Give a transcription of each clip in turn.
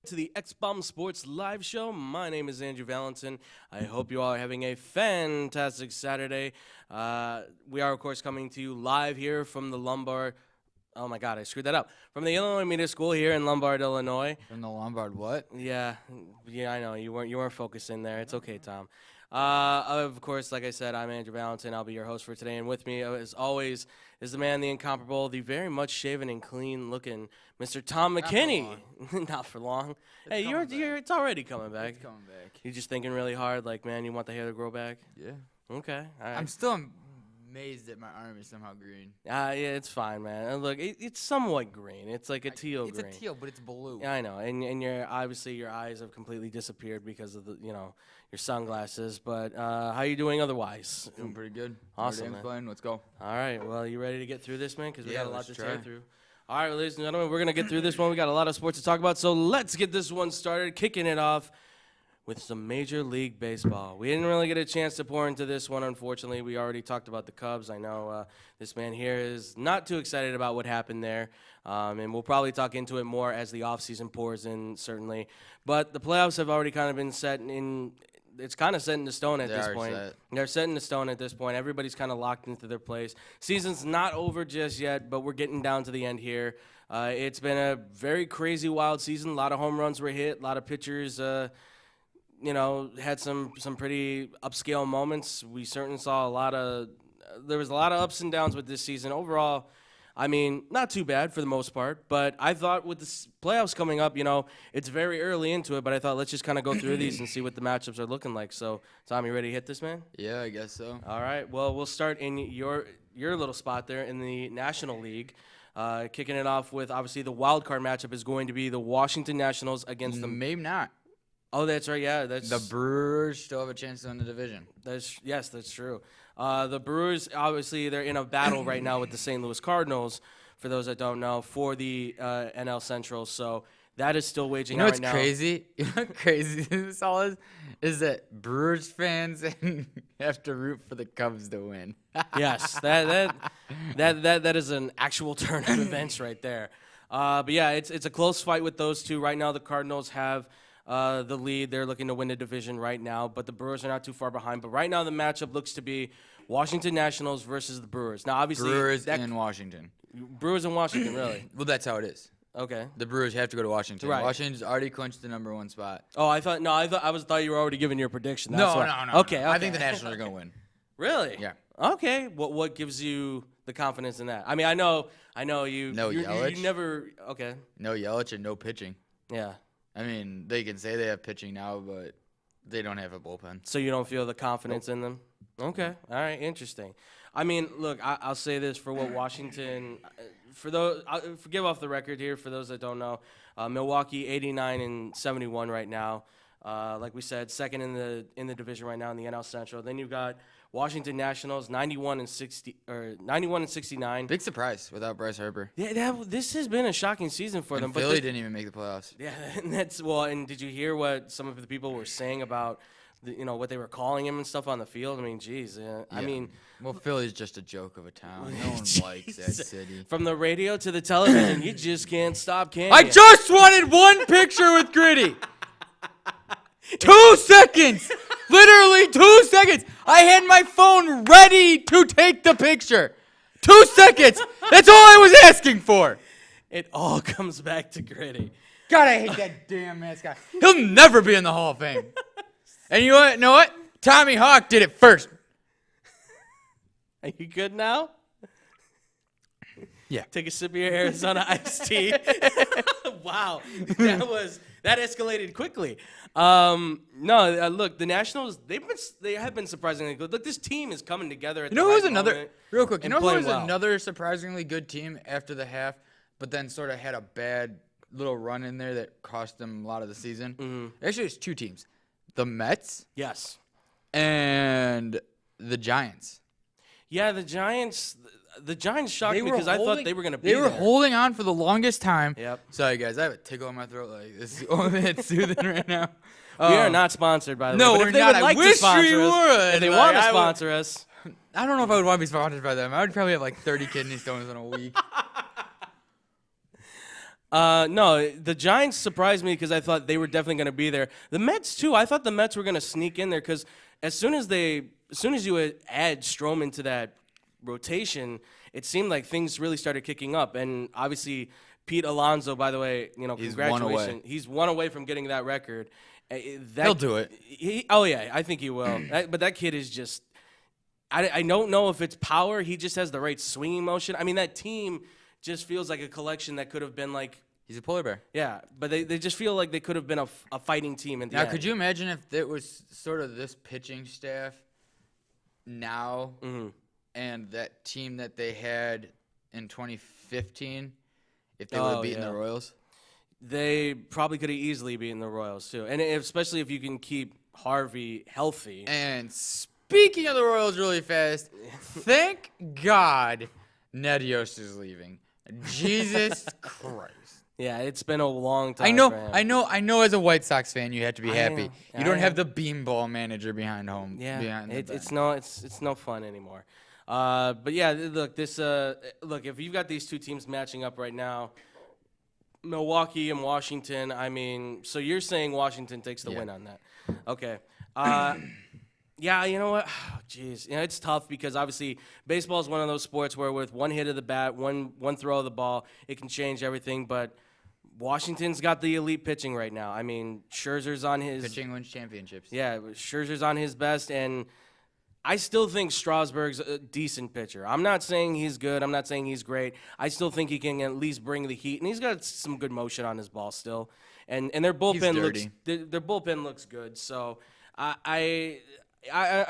To the X-Bomb Sports Live Show. My name is Andrew Valentin. I hope you all are having a fantastic Saturday. We are, of course, coming to you live here from the Lombard. Oh, my God, I screwed that up. From the Illinois Media School here in Lombard, Illinois. From the Lombard what? Yeah, I know. You weren't focusing there. It's okay, Tom. Of course, like I said, I'm Andrew Valentin. I'll be your host for today. And with me, as always, is the man, the incomparable, the very much shaven and clean-looking Mr. Tom McKinney. Not for long. Hey, it's already coming back. It's coming back. You're just thinking really hard, like, man, you want the hair to grow back? Yeah. Okay, all right. I'm still amazed that my arm is somehow green. Yeah, it's fine, man. And look, it's somewhat green. It's like a teal green. It's a teal, but it's blue. Yeah, I know. And obviously your eyes have completely disappeared because of your sunglasses. But how you doing otherwise? Doing pretty good. Awesome, man. Playing. Let's go. All right. Well, you ready to get through this, man? Because we got a lot to tear try. through. All right, ladies and gentlemen, we're going to get through this one. We got a lot of sports to talk about, so let's get this one started, kicking it off with some Major League Baseball. We didn't really get a chance to pour into this one, unfortunately. We already talked about the Cubs. I know this man here is not too excited about what happened there, and we'll probably talk into it more as the offseason pours in, certainly. But the playoffs have already kind of been set in. It's kind of set in stone at this point. They're set in stone at this point. Everybody's kind of locked into their place. Season's not over just yet, but we're getting down to the end here. It's been a very crazy, wild season. A lot of home runs were hit. A lot of pitchers, had some pretty upscale moments. We certainly saw there was a lot of ups and downs with this season. Overall, I mean, not too bad for the most part, but I thought with the playoffs coming up, it's very early into it, but I thought let's just kind of go through these and see what the matchups are looking like. So, Tom, you ready to hit this, man? Yeah, I guess so. All right. Well, we'll start in your little spot there in the National League. Kicking it off with, obviously, the wild card matchup is going to be the Washington Nationals against the... Maybe not. Oh, that's right. Yeah, that's... The Brewers still have a chance to win the division. Yes, that's true. The Brewers, obviously, they're in a battle right now with the St. Louis Cardinals, for those that don't know, for the NL Central. So that is still waging out right now. Crazy? You know what crazy this all is that Brewers fans have to root for the Cubs to win. Yes, that is an actual turn of events right there. But yeah, it's a close fight with those two. Right now, the Cardinals have the lead. They're looking to win the division right now, but the Brewers are not too far behind. But right now, the matchup looks to be Washington Nationals versus the Brewers. Now, obviously, Brewers in Washington. Brewers in Washington, really? Well, that's how it is. Okay. The Brewers have to go to Washington. Right. Washington's already clinched the #1 spot. Oh, I thought you were already giving your prediction. No. Okay. I think the Nationals are going to win. Really? Yeah. Okay. What gives you the confidence in that? I mean, I know you. No Yelich. You never. Okay. No Yelich and no pitching. Yeah. I mean, they can say they have pitching now, but they don't have a bullpen. So you don't feel the confidence in them? Okay. All right. Interesting. I mean, look, I'll say this for what Washington, for those, forgive off the record here for those that don't know, Milwaukee 89-71 right now. Like we said, second in the division right now in the NL Central. Then you've got Washington Nationals 91-69. Big surprise without Bryce Harper. Yeah, this has been a shocking season for them. Philly didn't even make the playoffs. Yeah, and and did you hear what some of the people were saying about what they were calling him and stuff on the field? I mean, geez. I mean, well, Philly's just a joke of a town. No one likes that city. From the radio to the television, you just can't stop, can you? I just wanted one picture with Gritty. 2 seconds. Literally 2 seconds. I had my phone ready to take the picture. 2 seconds. That's all I was asking for. It all comes back to Gritty. God, I hate that damn mascot. He'll never be in the Hall of Fame. And you know what? Tommy Hawk did it first. Are you good now? Yeah. Take a sip of your Arizona iced tea. Wow. That escalated quickly. Look, the Nationals, they have been surprisingly good. Look, this team is coming together at the right moment. Real quick, who was well. another surprisingly good team after the half, but then sort of had a bad little run in there that cost them a lot of the season? Mm-hmm. Actually, it's 2 teams. The Mets. Yes. And the Giants. Yeah, the Giants shocked me because I thought they were going to be there. They were there. holding on for the longest time. Yep. Sorry, guys. I have a tickle in my throat. Like, this is only it's soothing right now. We are not sponsored, by the way. No, but we're if they not. Would like I wish to sponsor we us, would. If they want to sponsor us. I don't know if I would want to be sponsored by them. I would probably have like 30 kidney stones in a week. No, the Giants surprised me because I thought they were definitely going to be there. The Mets too. I thought the Mets were going to sneak in there because as soon as you add Stroman to that rotation, it seemed like things really started kicking up. And obviously, Pete Alonso, by the way, He's congratulations. He's one away from getting that record. He'll do it. Yeah, I think he will. But that kid is just. I don't know if it's power. He just has the right swinging motion. I mean, that team just feels like a collection that could have been like. He's a polar bear. Yeah, but they just feel like they could have been a fighting team in the end. Now, could you imagine if it was sort of this pitching staff now and that team that they had in 2015, if they would have beaten the Royals? They probably could have easily beaten the Royals, too. And especially if you can keep Harvey healthy. And speaking of the Royals really fast, thank God Ned Yost is leaving. Jesus Christ. Yeah, it's been a long time. I know. As a White Sox fan, you have to be happy. You don't have the beanball manager behind home. Yeah, it's no fun anymore. But yeah, look, if you've got these two teams matching up right now, Milwaukee and Washington. I mean, so you're saying Washington takes the win on that? Okay. Yeah, you know what? Jeez, it's tough because obviously baseball is one of those sports where with one hit of the bat, one throw of the ball, it can change everything. But Washington's got the elite pitching right now. I mean, Scherzer's on his pitching wins championships. Yeah, Scherzer's on his best, and I still think Strasburg's a decent pitcher. I'm not saying he's good. I'm not saying he's great. I still think he can at least bring the heat, and he's got some good motion on his ball still. And their bullpen looks good. So I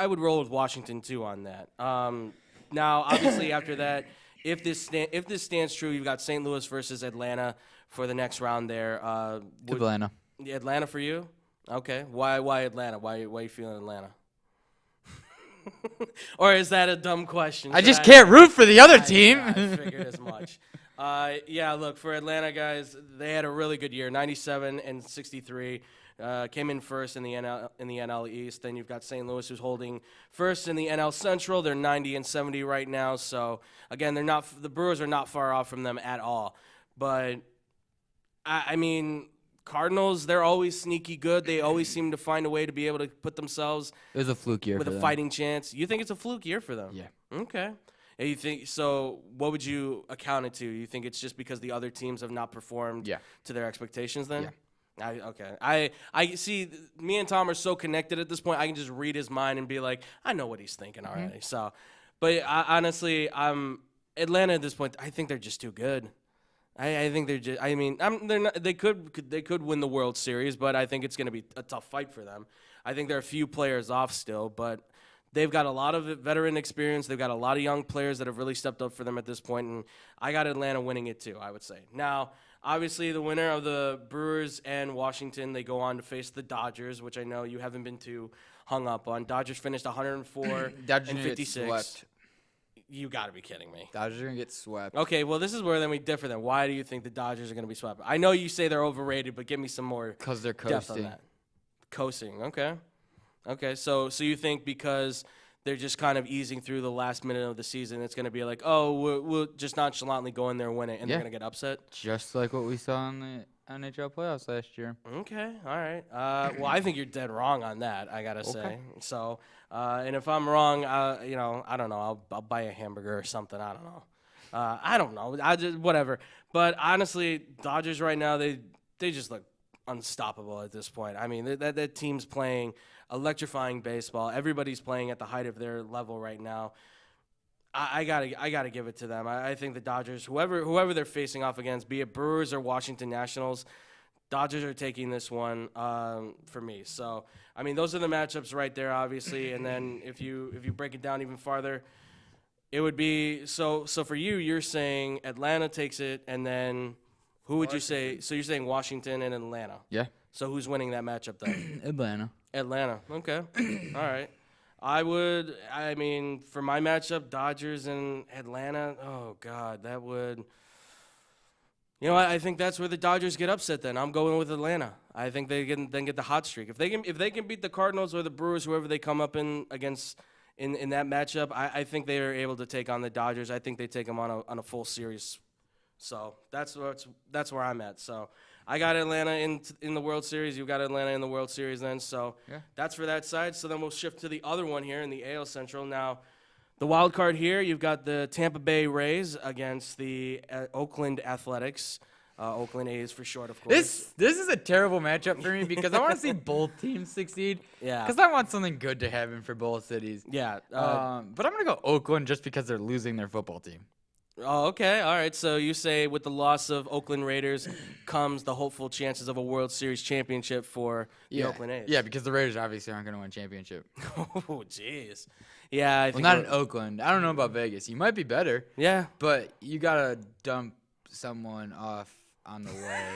would roll with Washington too on that. Now, obviously, after that, if this stands true, you've got St. Louis versus Atlanta for the next round there. Atlanta. Atlanta for you? Okay. Why Atlanta? Why are you feeling Atlanta? Or is that a dumb question? I just can't root for the other team. I figured as much. Yeah, look, for Atlanta guys, they had a really good year, 97 and 63. Came in first in the NL East. Then you've got St. Louis, who's holding first in the NL Central. They're 90 and 70 right now. So again, the Brewers are not far off from them at all. But I mean, Cardinals, they're always sneaky good. They always seem to find a way to be able to put themselves it was a fluke year with for a fighting chance. You think it's a fluke year for them? Yeah. Okay. And you think so? What would you account it to? You think it's just because the other teams have not performed to their expectations? Then. Yeah. I see. Me and Tom are so connected at this point. I can just read his mind and be like, I know what he's thinking already. So, but honestly, Atlanta at this point. I think they're just too good. I think they're just. I mean, they're not. They could win the World Series, but I think it's going to be a tough fight for them. I think they're a few players off still, but they've got a lot of veteran experience. They've got a lot of young players that have really stepped up for them at this point, and I got Atlanta winning it too. I would say now. Obviously, the winner of the Brewers and Washington, they go on to face the Dodgers, which I know you haven't been too hung up on. Dodgers finished 104 and 56. You got to be kidding me. Dodgers are going to get swept. Okay, well, this is where then we differ then. Why do you think the Dodgers are going to be swept? I know you say they're overrated, but give me some more because they're depth coasting. on that. Coasting, okay. Okay, so you think because they're just kind of easing through the last minute of the season, it's going to be like, oh, we'll just nonchalantly go in there and win it, and they're going to get upset? Just like what we saw in the NHL playoffs last year. Okay, all right. Well, I think you're dead wrong on that, I got to say. So, and if I'm wrong, I don't know. I'll buy a hamburger or something. I don't know. I don't know. I just whatever. But honestly, Dodgers right now, they just look unstoppable at this point. I mean, that team's playing electrifying baseball. Everybody's playing at the height of their level right now. I gotta give it to them. I think the Dodgers, whoever they're facing off against, be it Brewers or Washington Nationals, Dodgers are taking this one for me. So I mean, those are the matchups right there, obviously. And then if you break it down even farther, it would be so for you. You're saying Atlanta takes it, and then who would you say? So you're saying Washington and Atlanta. Yeah. So who's winning that matchup then? Atlanta. Okay. All right. I mean, for my matchup, Dodgers and Atlanta, oh, God, that would. You know what? I think that's where the Dodgers get upset then. I'm going with Atlanta. I think they can then get the hot streak. If they can beat the Cardinals or the Brewers, whoever they come up against in that matchup, I think they are able to take on the Dodgers. I think they take them on a full series So that's where I'm at. So I got Atlanta in the World Series. You got Atlanta in the World Series then. So that's for that side. So then we'll shift to the other one here in the AL Central. Now, the wild card here, you've got the Tampa Bay Rays against the Oakland Athletics. Oakland A's for short, of course. This is a terrible matchup for me because I want to see both teams succeed. Yeah. Because I want something good to happen for both cities. Yeah. But I'm going to go Oakland just because they're losing their football team. Oh, okay. All right. So you say with the loss of Oakland Raiders comes the hopeful chances of a World Series championship for the Oakland A's. Yeah, because the Raiders obviously aren't going to win a championship. Oh, jeez. Yeah. I think not in Oakland. I don't know about Vegas. You might be better. Yeah. But you got to dump someone off on the way.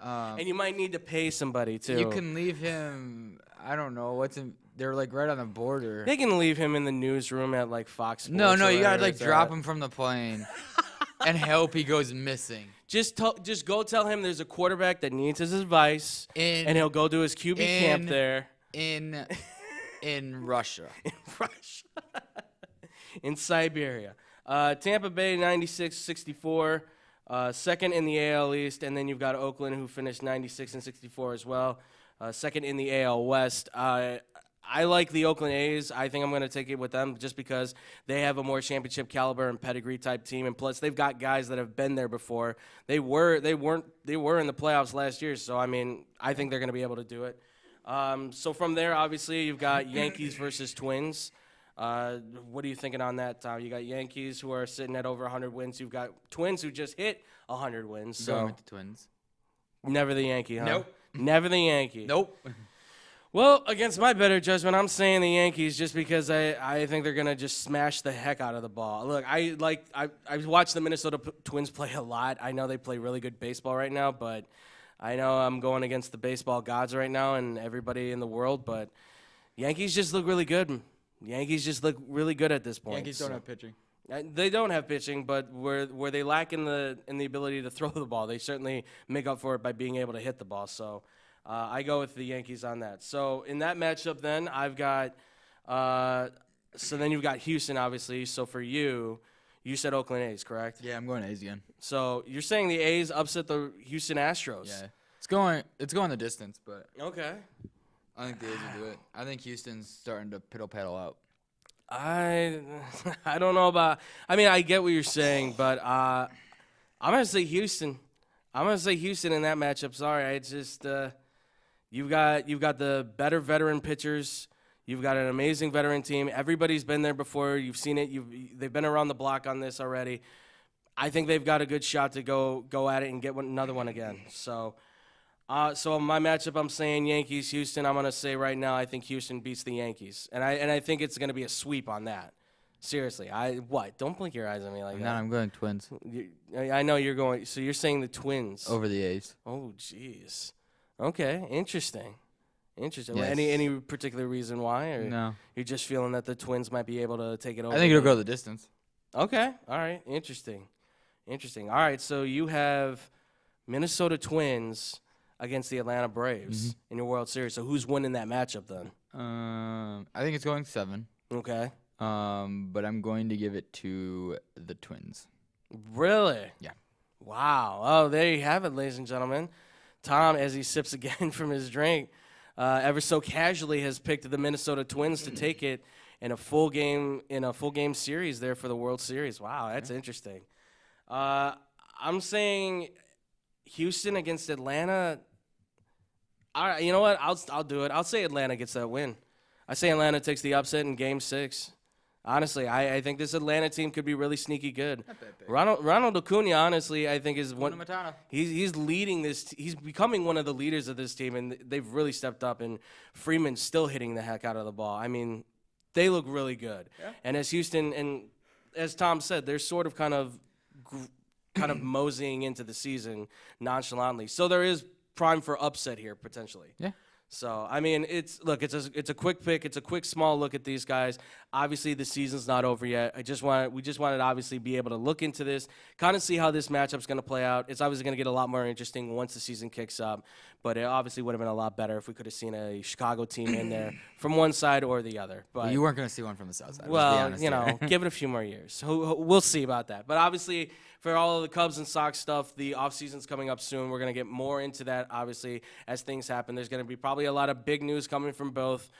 And you might need to pay somebody, too. You can leave him, I don't know, they're like right on the border. They can leave him in the newsroom at like Fox Sports. No, you gotta like drop him from the plane and hope he goes missing. Just go tell him there's a quarterback that needs his advice, and he'll go to his QB camp there. In Russia. In Russia. In Siberia. Tampa Bay 96-64. Second in the AL East, and then you've got Oakland, who finished 96-64 as well. Second in the AL West. I like the Oakland A's. I think I'm going to take it with them just because they have a more championship caliber and pedigree type team, and plus they've got guys that have been there before. They were in the playoffs last year, so I mean I think they're going to be able to do it. So from there, obviously you've got Yankees versus Twins. What are you thinking on that, Tom? You got Yankees who are sitting at over 100 wins. You've got Twins who just hit 100 wins. So going with the Twins. Never the Yankee, huh? Nope. Never the Yankee. Nope. Well, against my better judgment, I'm saying the Yankees just because I think they're gonna just smash the heck out of the ball. Look, I watched the Minnesota Twins play a lot. I know they play really good baseball right now, but I know I'm going against the baseball gods right now and everybody in the world. But Yankees just look really good. Yankees just look really good at this point. Yankees don't have pitching. They don't have pitching, but where they lack in the ability to throw the ball, they certainly make up for it by being able to hit the ball. So I go with the Yankees on that. So in that matchup, then I've got. So then you've got Houston, obviously. So for you said Oakland A's, correct? Yeah, I'm going A's again. So you're saying the A's upset the Houston Astros? Yeah, it's going the distance, but okay. I think the A's will do it. I think Houston's starting to piddle-paddle out. I don't know about. I mean, I get what you're saying, but I'm gonna say Houston. I'm gonna say Houston in that matchup. Sorry, it's just you've got the better veteran pitchers. You've got an amazing veteran team. Everybody's been there before. You've seen it. They've been around the block on this already. I think they've got a good shot to go at it and get another one again. So my matchup, I'm saying Yankees, Houston. I'm gonna say right now, I think Houston beats the Yankees, and I think it's gonna be a sweep on that. Seriously, Don't blink your eyes at me like that. No, I'm going Twins. I know you're going. So you're saying the Twins over the A's. Oh, jeez. Okay, interesting. Yes. Any particular reason why? Or no. You're just feeling that the Twins might be able to take it over? I think it'll go the distance. Okay. All right. Interesting. All right. So you have Minnesota Twins against the Atlanta Braves in your World Series. So who's winning that matchup then? I think it's going 7. Okay. But I'm going to give it to the Twins. Really? Yeah. Wow. Oh, there you have it, ladies and gentlemen. Tom, as he sips again from his drink, ever so casually has picked the Minnesota Twins to take it in a full game series there for the World Series. Wow, that's interesting. I'm saying Houston against Atlanta. All right, you know what? I'll do it. I'll say Atlanta gets that win. I say Atlanta takes the upset in Game 6. Honestly, I think this Atlanta team could be really sneaky good. Ronald Acuna, honestly, I think is one. He's leading this. He's becoming one of the leaders of this team, and they've really stepped up. And Freeman's still hitting the heck out of the ball. I mean, they look really good. Yeah. And as Houston and as Tom said, they're sort of kind of moseying into the season nonchalantly. So there is prime for upset here potentially. Yeah. So, I mean, it's a quick pick. It's a quick, small look at these guys. Obviously, the season's not over yet. We just wanted to obviously be able to look into this, kind of see how this matchup's going to play out. It's obviously going to get a lot more interesting once the season kicks up, but it obviously would have been a lot better if we could have seen a Chicago team in there from one side or the other. But you weren't going to see one from the south side. Well, give it a few more years. We'll see about that. But obviously, for all of the Cubs and Sox stuff, the offseason's coming up soon. We're going to get more into that, obviously, as things happen. There's going to be probably a lot of big news coming from both.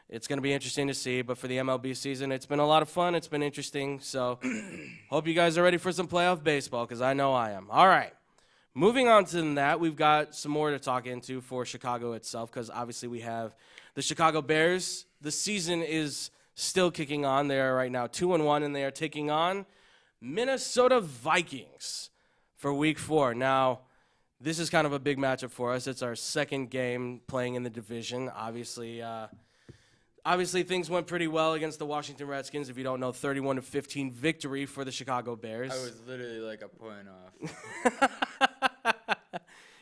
It's going to be interesting to see, but for the MLB season, it's been a lot of fun. It's been interesting, so hope you guys are ready for some playoff baseball, because I know I am. All right, moving on to that, we've got some more to talk into for Chicago itself, because obviously we have the Chicago Bears. The season is still kicking on. They are right now 2-1, and they are taking on Minnesota Vikings for Week 4. Now, this is kind of a big matchup for us. It's our second game playing in the division, obviously. Obviously, things went pretty well against the Washington Redskins. If you don't know, 31-15 victory for the Chicago Bears. I was literally like a point off.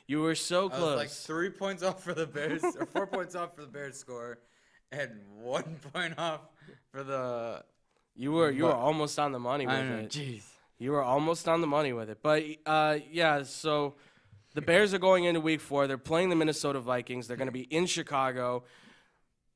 You were so close. I was like 3 points off for the Bears, or 4 points off for the Bears score, and 1 point off for the. You were almost on the money with it. Jeez. You were almost on the money with it. But, yeah, so the Bears are going into Week 4. They're playing the Minnesota Vikings. They're going to be in Chicago.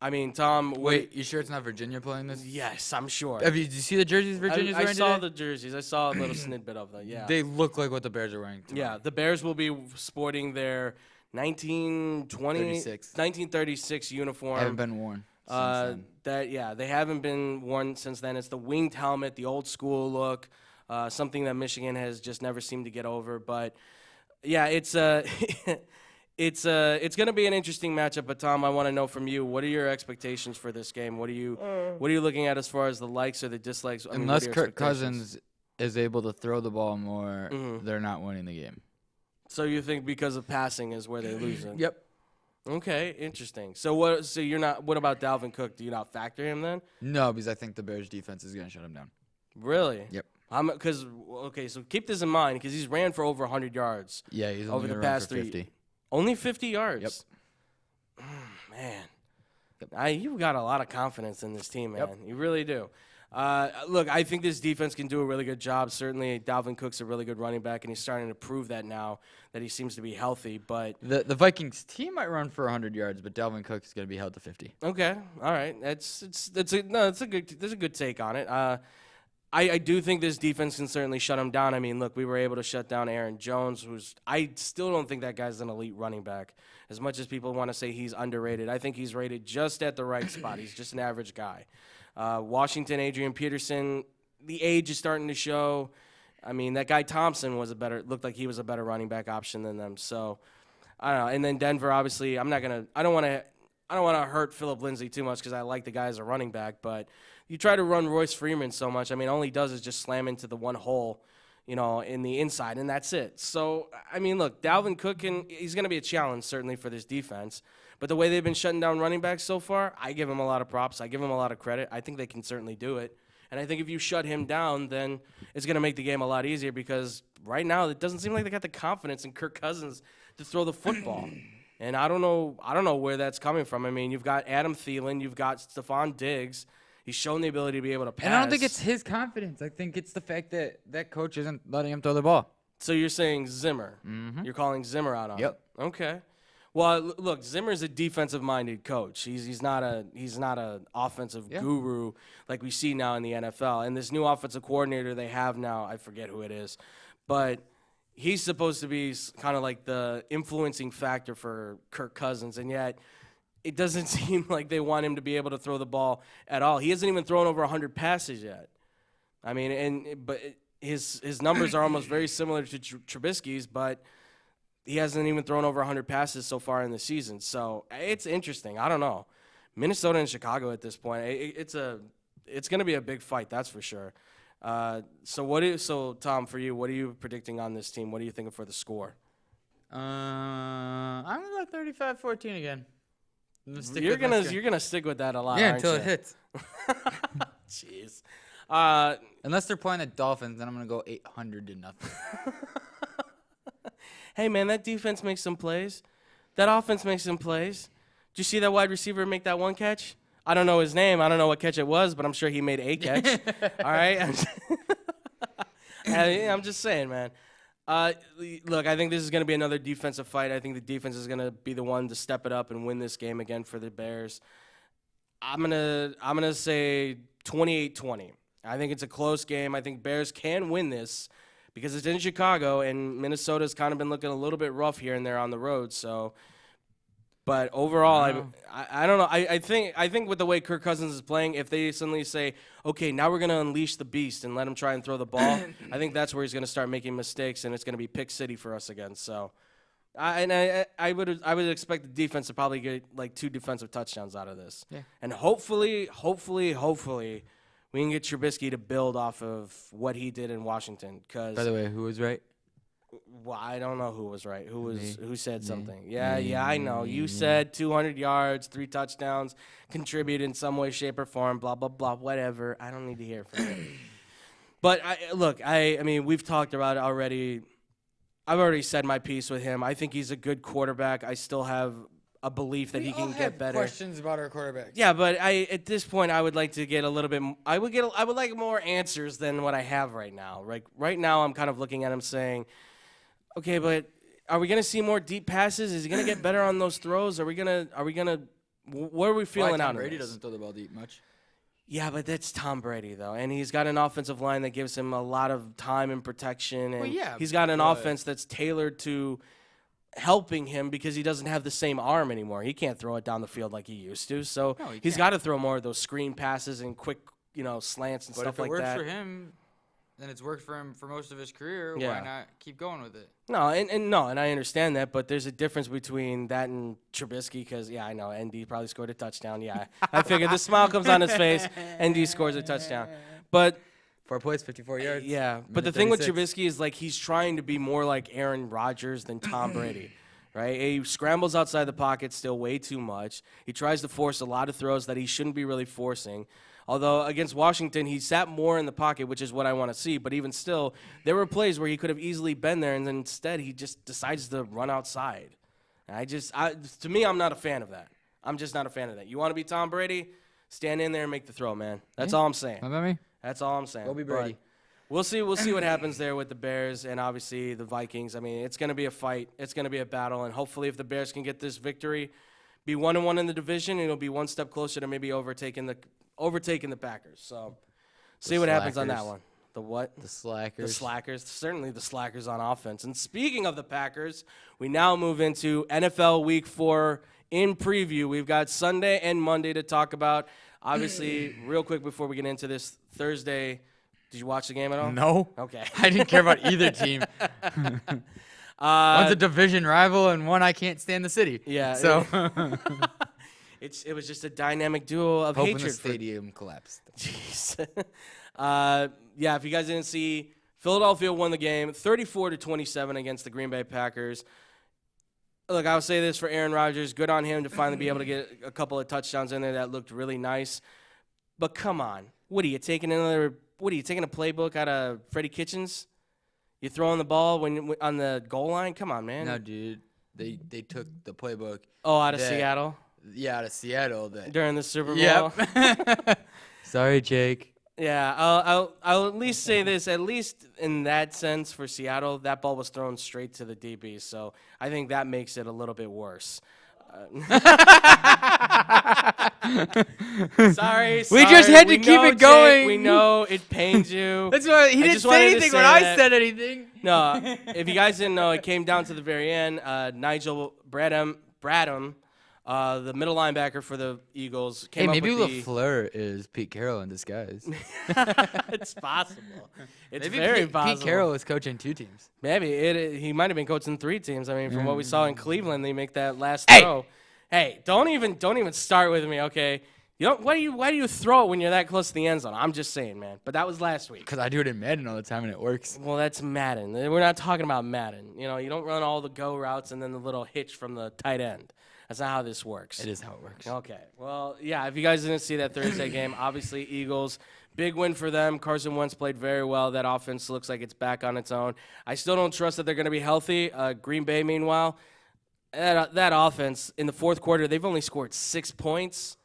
I mean, Tom. Wait, you sure it's not Virginia playing this? Yes, I'm sure. Did you see the jerseys Virginia's wearing I saw today? the jerseys. I saw a little snippet of them, yeah. They look like what the Bears are wearing tomorrow. Yeah, the Bears will be sporting their 1936 uniform. Haven't been worn since then. They haven't been worn since then. It's the winged helmet, the old school look, something that Michigan has just never seemed to get over. But yeah, it's it's going to be an interesting matchup. But Tom, I want to know from you, what are your expectations for this game? What are you looking at as far as the likes or the dislikes? Unless Kirk Cousins is able to throw the ball more, they're not winning the game. So you think because of passing is where they lose it? Yep. Okay, interesting. So what? So you're not. What about Dalvin Cook? Do you not factor him then? No, because I think the Bears defense is going to shut him down. Really? Yep. So keep this in mind because he's ran for over 100 yards. Yeah, he's over only the run past for 50. Only 50 yards. Yep. Man, you got a lot of confidence in this team, man. Yep. You really do. Look, I think this defense can do a really good job. Certainly, Dalvin Cook's a really good running back, and he's starting to prove that now that he seems to be healthy. But the Vikings team might run for 100 yards, but Dalvin Cook is going to be held to 50. okay, all right, that's a good. There's a good take on it. I do think this defense can certainly shut him down. I mean, look, we were able to shut down Aaron Jones, I still don't think that guy's an elite running back. As much as people want to say he's underrated, I think he's rated just at the right spot. He's just an average guy. Washington, Adrian Peterson, the age is starting to show. I mean, that guy Thompson looked like he was a better running back option than them. So, I don't know. And then Denver, obviously, I don't want to hurt Phillip Lindsay too much because I like the guy as a running back, but you try to run Royce Freeman so much. I mean, all he does is just slam into the one hole, in the inside, and that's it. So, I mean, look, Dalvin Cook, he's going to be a challenge, certainly, for this defense. But the way they've been shutting down running backs so far, I give him a lot of props. I give him a lot of credit. I think they can certainly do it. And I think if you shut him down, then it's going to make the game a lot easier because right now it doesn't seem like they got the confidence in Kirk Cousins to throw the football. And I don't know where that's coming from. I mean, you've got Adam Thielen, you've got Stephon Diggs. He's shown the ability to be able to pass. And I don't think it's his confidence. I think it's the fact that that coach isn't letting him throw the ball. So you're saying Zimmer. Mm-hmm. You're calling Zimmer out on Yep. it. Okay. Well, look, Zimmer's a defensive-minded coach. He's not a offensive guru like we see now in the NFL. And this new offensive coordinator they have now, I forget who it is, but he's supposed to be kind of like the influencing factor for Kirk Cousins, and yet it doesn't seem like they want him to be able to throw the ball at all. He hasn't even thrown over 100 passes yet. I mean, but his numbers are almost very similar to Trubisky's, but he hasn't even thrown over 100 passes so far in the season. So it's interesting. I don't know. Minnesota and Chicago at this point, it's going to be a big fight, that's for sure. So Tom, for you, what are you predicting on this team? What are you thinking for the score? I'm gonna go 35-14 again. You're gonna stick with that a lot. Yeah, aren't until you? it hits. Jeez. Unless they're playing the Dolphins, then I'm gonna go 800-0. Hey man, that defense makes some plays. That offense makes some plays. Did you see that wide receiver make that one catch? I don't know his name. I don't know what catch it was, but I'm sure he made a catch. All right. I'm just saying, man. Look, I think this is going to be another defensive fight. I think the defense is going to be the one to step it up and win this game again for the Bears. I'm gonna say 28-20. I think it's a close game. I think Bears can win this, because it's in Chicago, and Minnesota's kind of been looking a little bit rough here and there on the road. So, but overall, I don't know. I think with the way Kirk Cousins is playing, if they suddenly say, okay, now we're going to unleash the beast and let him try and throw the ball, I think that's where he's going to start making mistakes, and it's going to be pick city for us again. So, I would expect the defense to probably get like 2 defensive touchdowns out of this, and hopefully, we can get Trubisky to build off of what he did in Washington. Cause By the way, who was right? Well, I don't know who was right. Who said something? Yeah, I know. You said 200 yards, 3 touchdowns, contribute in some way, shape, or form. Blah blah blah. Whatever. I don't need to hear from you. But I mean, we've talked about it already. I've already said my piece with him. I think he's a good quarterback. I still have a belief that he can get better. Questions about our quarterbacks. Yeah, but at this point I would like to get a little bit. I would like more answers than what I have right now. Like right now, I'm kind of looking at him saying, okay, but are we gonna see more deep passes? Is he gonna get better on those throws? Are we gonna? What are we feeling out of Brady this? doesn't throw the ball deep much. Yeah, but that's Tom Brady, though. And he's got an offensive line that gives him a lot of time and protection. And he's got an offense that's tailored to helping him because he doesn't have the same arm anymore. He can't throw it down the field like he used to. So he's got to throw more of those screen passes and quick, slants and stuff like that. But if it works for him, then it's worked for him for most of his career. Yeah. Why not keep going with it? No, and I understand that, but there's a difference between that and Trubisky because, I know, ND probably scored a touchdown. Yeah, I figured the smile comes on his face, ND scores a touchdown. But 4 points, 54 yards. Yeah, but the thing with Trubisky is, like, he's trying to be more like Aaron Rodgers than Tom Brady, right? He scrambles outside the pocket still way too much. He tries to force a lot of throws that he shouldn't be really forcing. Although against Washington, he sat more in the pocket, which is what I want to see. But even still, there were plays where he could have easily been there, and then instead he just decides to run outside. And to me, I'm not a fan of that. I'm just not a fan of that. You want to be Tom Brady? Stand in there and make the throw, man. That's all I'm saying. What about me? That's all I'm saying. Go be Brady. But we'll see what happens there with the Bears and obviously the Vikings. I mean, it's going to be a fight. It's going to be a battle. And hopefully if the Bears can get this victory, be 1-1 in the division, it'll be one step closer to maybe overtaking the Packers. So see what happens on that one. The what? The slackers. The slackers. Certainly the slackers on offense. And speaking of the Packers, we now move into NFL Week 4 in preview. We've got Sunday and Monday to talk about. Obviously, real quick before we get into this, Thursday, did you watch the game at all? No. Okay. I didn't care about either team. One's a division rival, and one I can't stand the city. Yeah. So it was just a dynamic duo of hoping hatred. the stadium collapsed. Jeez. If you guys didn't see, Philadelphia won the game 34-27 against the Green Bay Packers. Look, I'll say this for Aaron Rodgers. Good on him to finally be able to get a couple of touchdowns in there that looked really nice. But come on. What are you taking a playbook out of Freddie Kitchens? You throwing the ball on the goal line? Come on, man. No, dude. They took the playbook. Oh, out of Seattle? Yeah, out of Seattle. During the Super Bowl? Yep. Sorry, Jake. Yeah, I'll at least say this. At least in that sense for Seattle, that ball was thrown straight to the DB. So I think that makes it a little bit worse. Sorry. We just had to keep it going. Jake, we know it pains you. That's why he didn't say anything when I said anything. No, if you guys didn't know, it came down to the very end. Nigel Bradham, the middle linebacker for the Eagles, came up with LaFleur is Pete Carroll in disguise. It's possible. It's Maybe very possible. Pete Carroll is coaching 2 teams. Maybe he might have been coaching 3 teams. I mean, from what we saw in Cleveland, they make that last throw. Hey, don't even start with me, okay? Why do you throw it when you're that close to the end zone? I'm just saying, man. But that was last week. Because I do it in Madden all the time and it works. Well, that's Madden. We're not talking about Madden. You don't run all the go routes and then the little hitch from the tight end. That's not how this works. It is how it works. Okay. Well, yeah, if you guys didn't see that Thursday game, obviously Eagles, big win for them. Carson Wentz played very well. That offense looks like it's back on its own. I still don't trust that they're going to be healthy. Green Bay, meanwhile, that offense in the fourth quarter, they've only scored 6 points.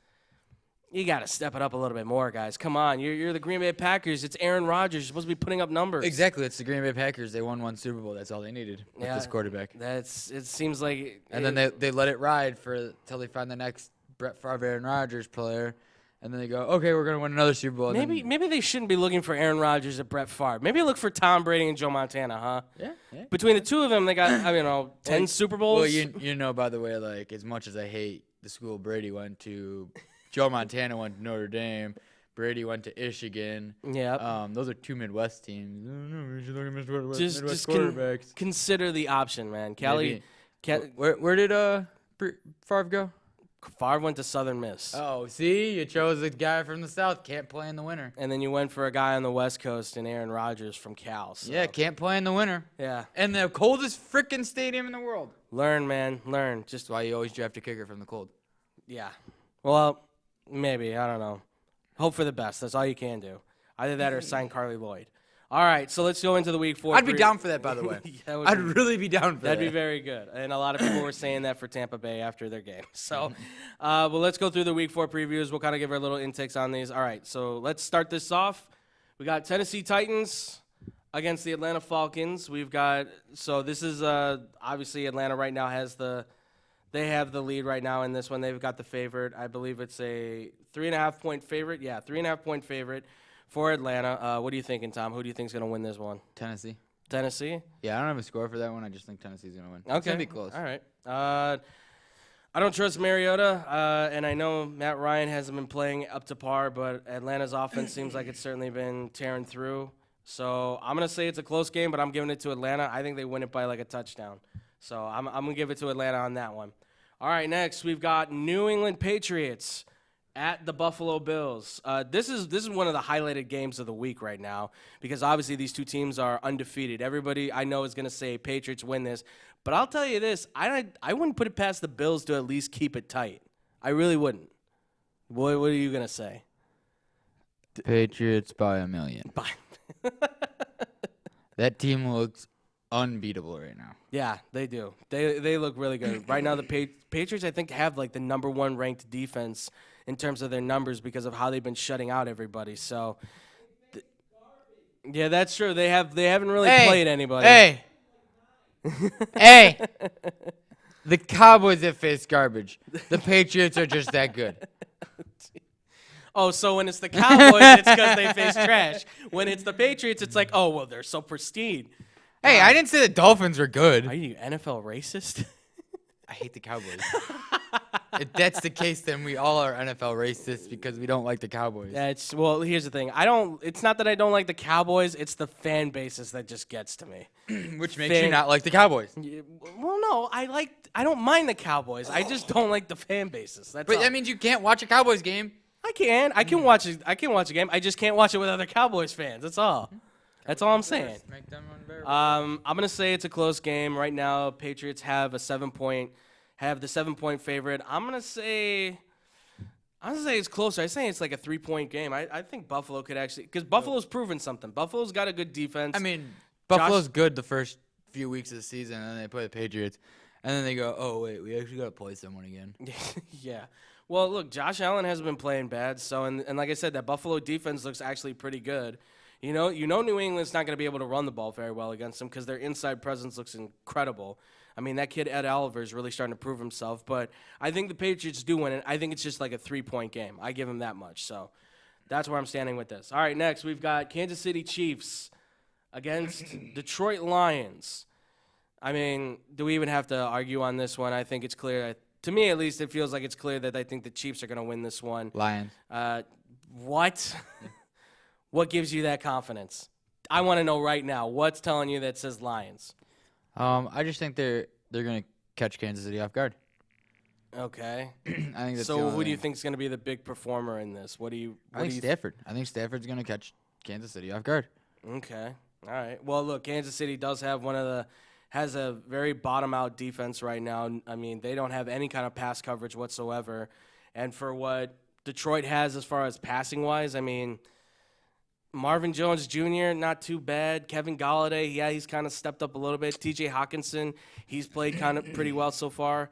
You got to step it up a little bit more, guys. Come on. You're the Green Bay Packers. It's Aaron Rodgers. You're supposed to be putting up numbers. Exactly. It's the Green Bay Packers. They won 1 Super Bowl. That's all they needed with this quarterback. It seems like then they let it ride till they find the next Brett Favre Aaron Rodgers player. And then they go, okay, we're going to win another Super Bowl. and then- Maybe they shouldn't be looking for Aaron Rodgers or Brett Favre. Maybe look for Tom Brady and Joe Montana, huh? Yeah. Between the two of them, they got 10 Super Bowls. Well, you know, by the way, like, as much as I hate the school Brady went to, Joe Montana went to Notre Dame. Brady went to Michigan. Yeah. Those are two Midwest teams. No, we should look at Midwest Just quarterbacks. consider the option, man. Kelly, Where did Favre go? Favre went to Southern Miss. Oh, see, you chose a guy from the South. Can't play in the winter. And then you went for a guy on the West Coast and Aaron Rodgers from Cal. So. Yeah, can't play in the winter. Yeah. And the coldest freaking stadium in the world. Learn, man. Learn. That's why you always draft a kicker from the cold. Yeah. Well, maybe. I don't know. Hope for the best. That's all you can do. Either that or sign Carly Lloyd. All right, so let's go into the week 4. I'd be down for that, by the way. I'd really be down for that. That'd be very good. And a lot of people were saying that for Tampa Bay after their game. So, well, let's go through the week 4 previews. We'll kind of give our little intakes on these. All right, so let's start this off. We got Tennessee Titans against the Atlanta Falcons. We've got, so this is obviously Atlanta right now they have the lead right now in this one. They've got the favorite. I believe it's a 3.5-point favorite. Yeah, 3.5-point favorite for Atlanta. What are you thinking, Tom? Who do you think is going to win this one? Tennessee. Tennessee? Yeah, I don't have a score for that one. I just think Tennessee's going to win. Okay. It's going to be close. All right. I don't trust Mariota, and I know Matt Ryan hasn't been playing up to par, but Atlanta's offense seems like it's certainly been tearing through. So I'm going to say it's a close game, but I'm giving it to Atlanta. I think they win it by like a touchdown. So I'm going to give it to Atlanta on that one. All right, next we've got New England Patriots at the Buffalo Bills. This is one of the highlighted games of the week right now because obviously these two teams are undefeated. Everybody I know is going to say Patriots win this, but I'll tell you this: I wouldn't put it past the Bills to at least keep it tight. I really wouldn't. What are you going to say? Patriots by a million. Bye. That team looks unbeatable right now. Yeah, they do. They look really good. Right now, the Patriots, I think, have like the number 1 ranked defense in terms of their numbers because of how they've been shutting out everybody. So, yeah, that's true. They haven't really played anybody. Hey, the Cowboys have faced garbage. The Patriots are just that good. Oh, so when it's the Cowboys, it's because they face trash. When it's the Patriots, it's like, oh, well, they're so pristine. Hey, I didn't say the Dolphins were good. Are you NFL racist? I hate the Cowboys. If that's the case, then we all are NFL racists because we don't like the Cowboys. Well, here's the thing. It's not that I don't like the Cowboys. It's the fan basis that just gets to me. Which makes you not like the Cowboys. Well, no, I don't mind the Cowboys. I just don't like the fan bases. That's all. That means you can't watch a Cowboys game. I can watch it. I can watch a game. I just can't watch it with other Cowboys fans. That's all. That's all I'm saying. Make them unbearable. I'm gonna say it's a close game right now. Patriots have the 7-point favorite. I'm gonna say it's closer. I say it's like a 3-point game. I think Buffalo could actually, because Buffalo's proven something. Buffalo's got a good defense. I mean, Buffalo's good the first few weeks of the season, and then they play the Patriots, and then they go, oh wait, we actually got to play someone again. Yeah. Well, look, Josh Allen hasn't been playing bad, so and like I said, that Buffalo defense looks actually pretty good. You know, New England's not going to be able to run the ball very well against them because their inside presence looks incredible. I mean, that kid Ed Oliver is really starting to prove himself. But I think the Patriots do win it. I think it's just like a 3-point game. I give them that much. So that's where I'm standing with this. All right, next we've got Kansas City Chiefs against Detroit Lions. I mean, do we even have to argue on this one? I think it's clear. To me, at least, it feels like it's clear that I think the Chiefs are going to win this one. Lions. What? What gives you that confidence? I want to know right now. What's telling you that says Lions? I just think they're going to catch Kansas City off guard. Okay. I think that's so who do you think is going to be the big performer in this? I think Stafford. I think Stafford's going to catch Kansas City off guard. Okay. All right. Well, look, Kansas City does have has a very bottom-out defense right now. I mean, they don't have any kind of pass coverage whatsoever. And for what Detroit has as far as passing-wise, I mean, Marvin Jones Jr., not too bad. Kevin Golladay, yeah, he's kind of stepped up a little bit. T.J. Hawkinson, he's played kind of pretty well so far.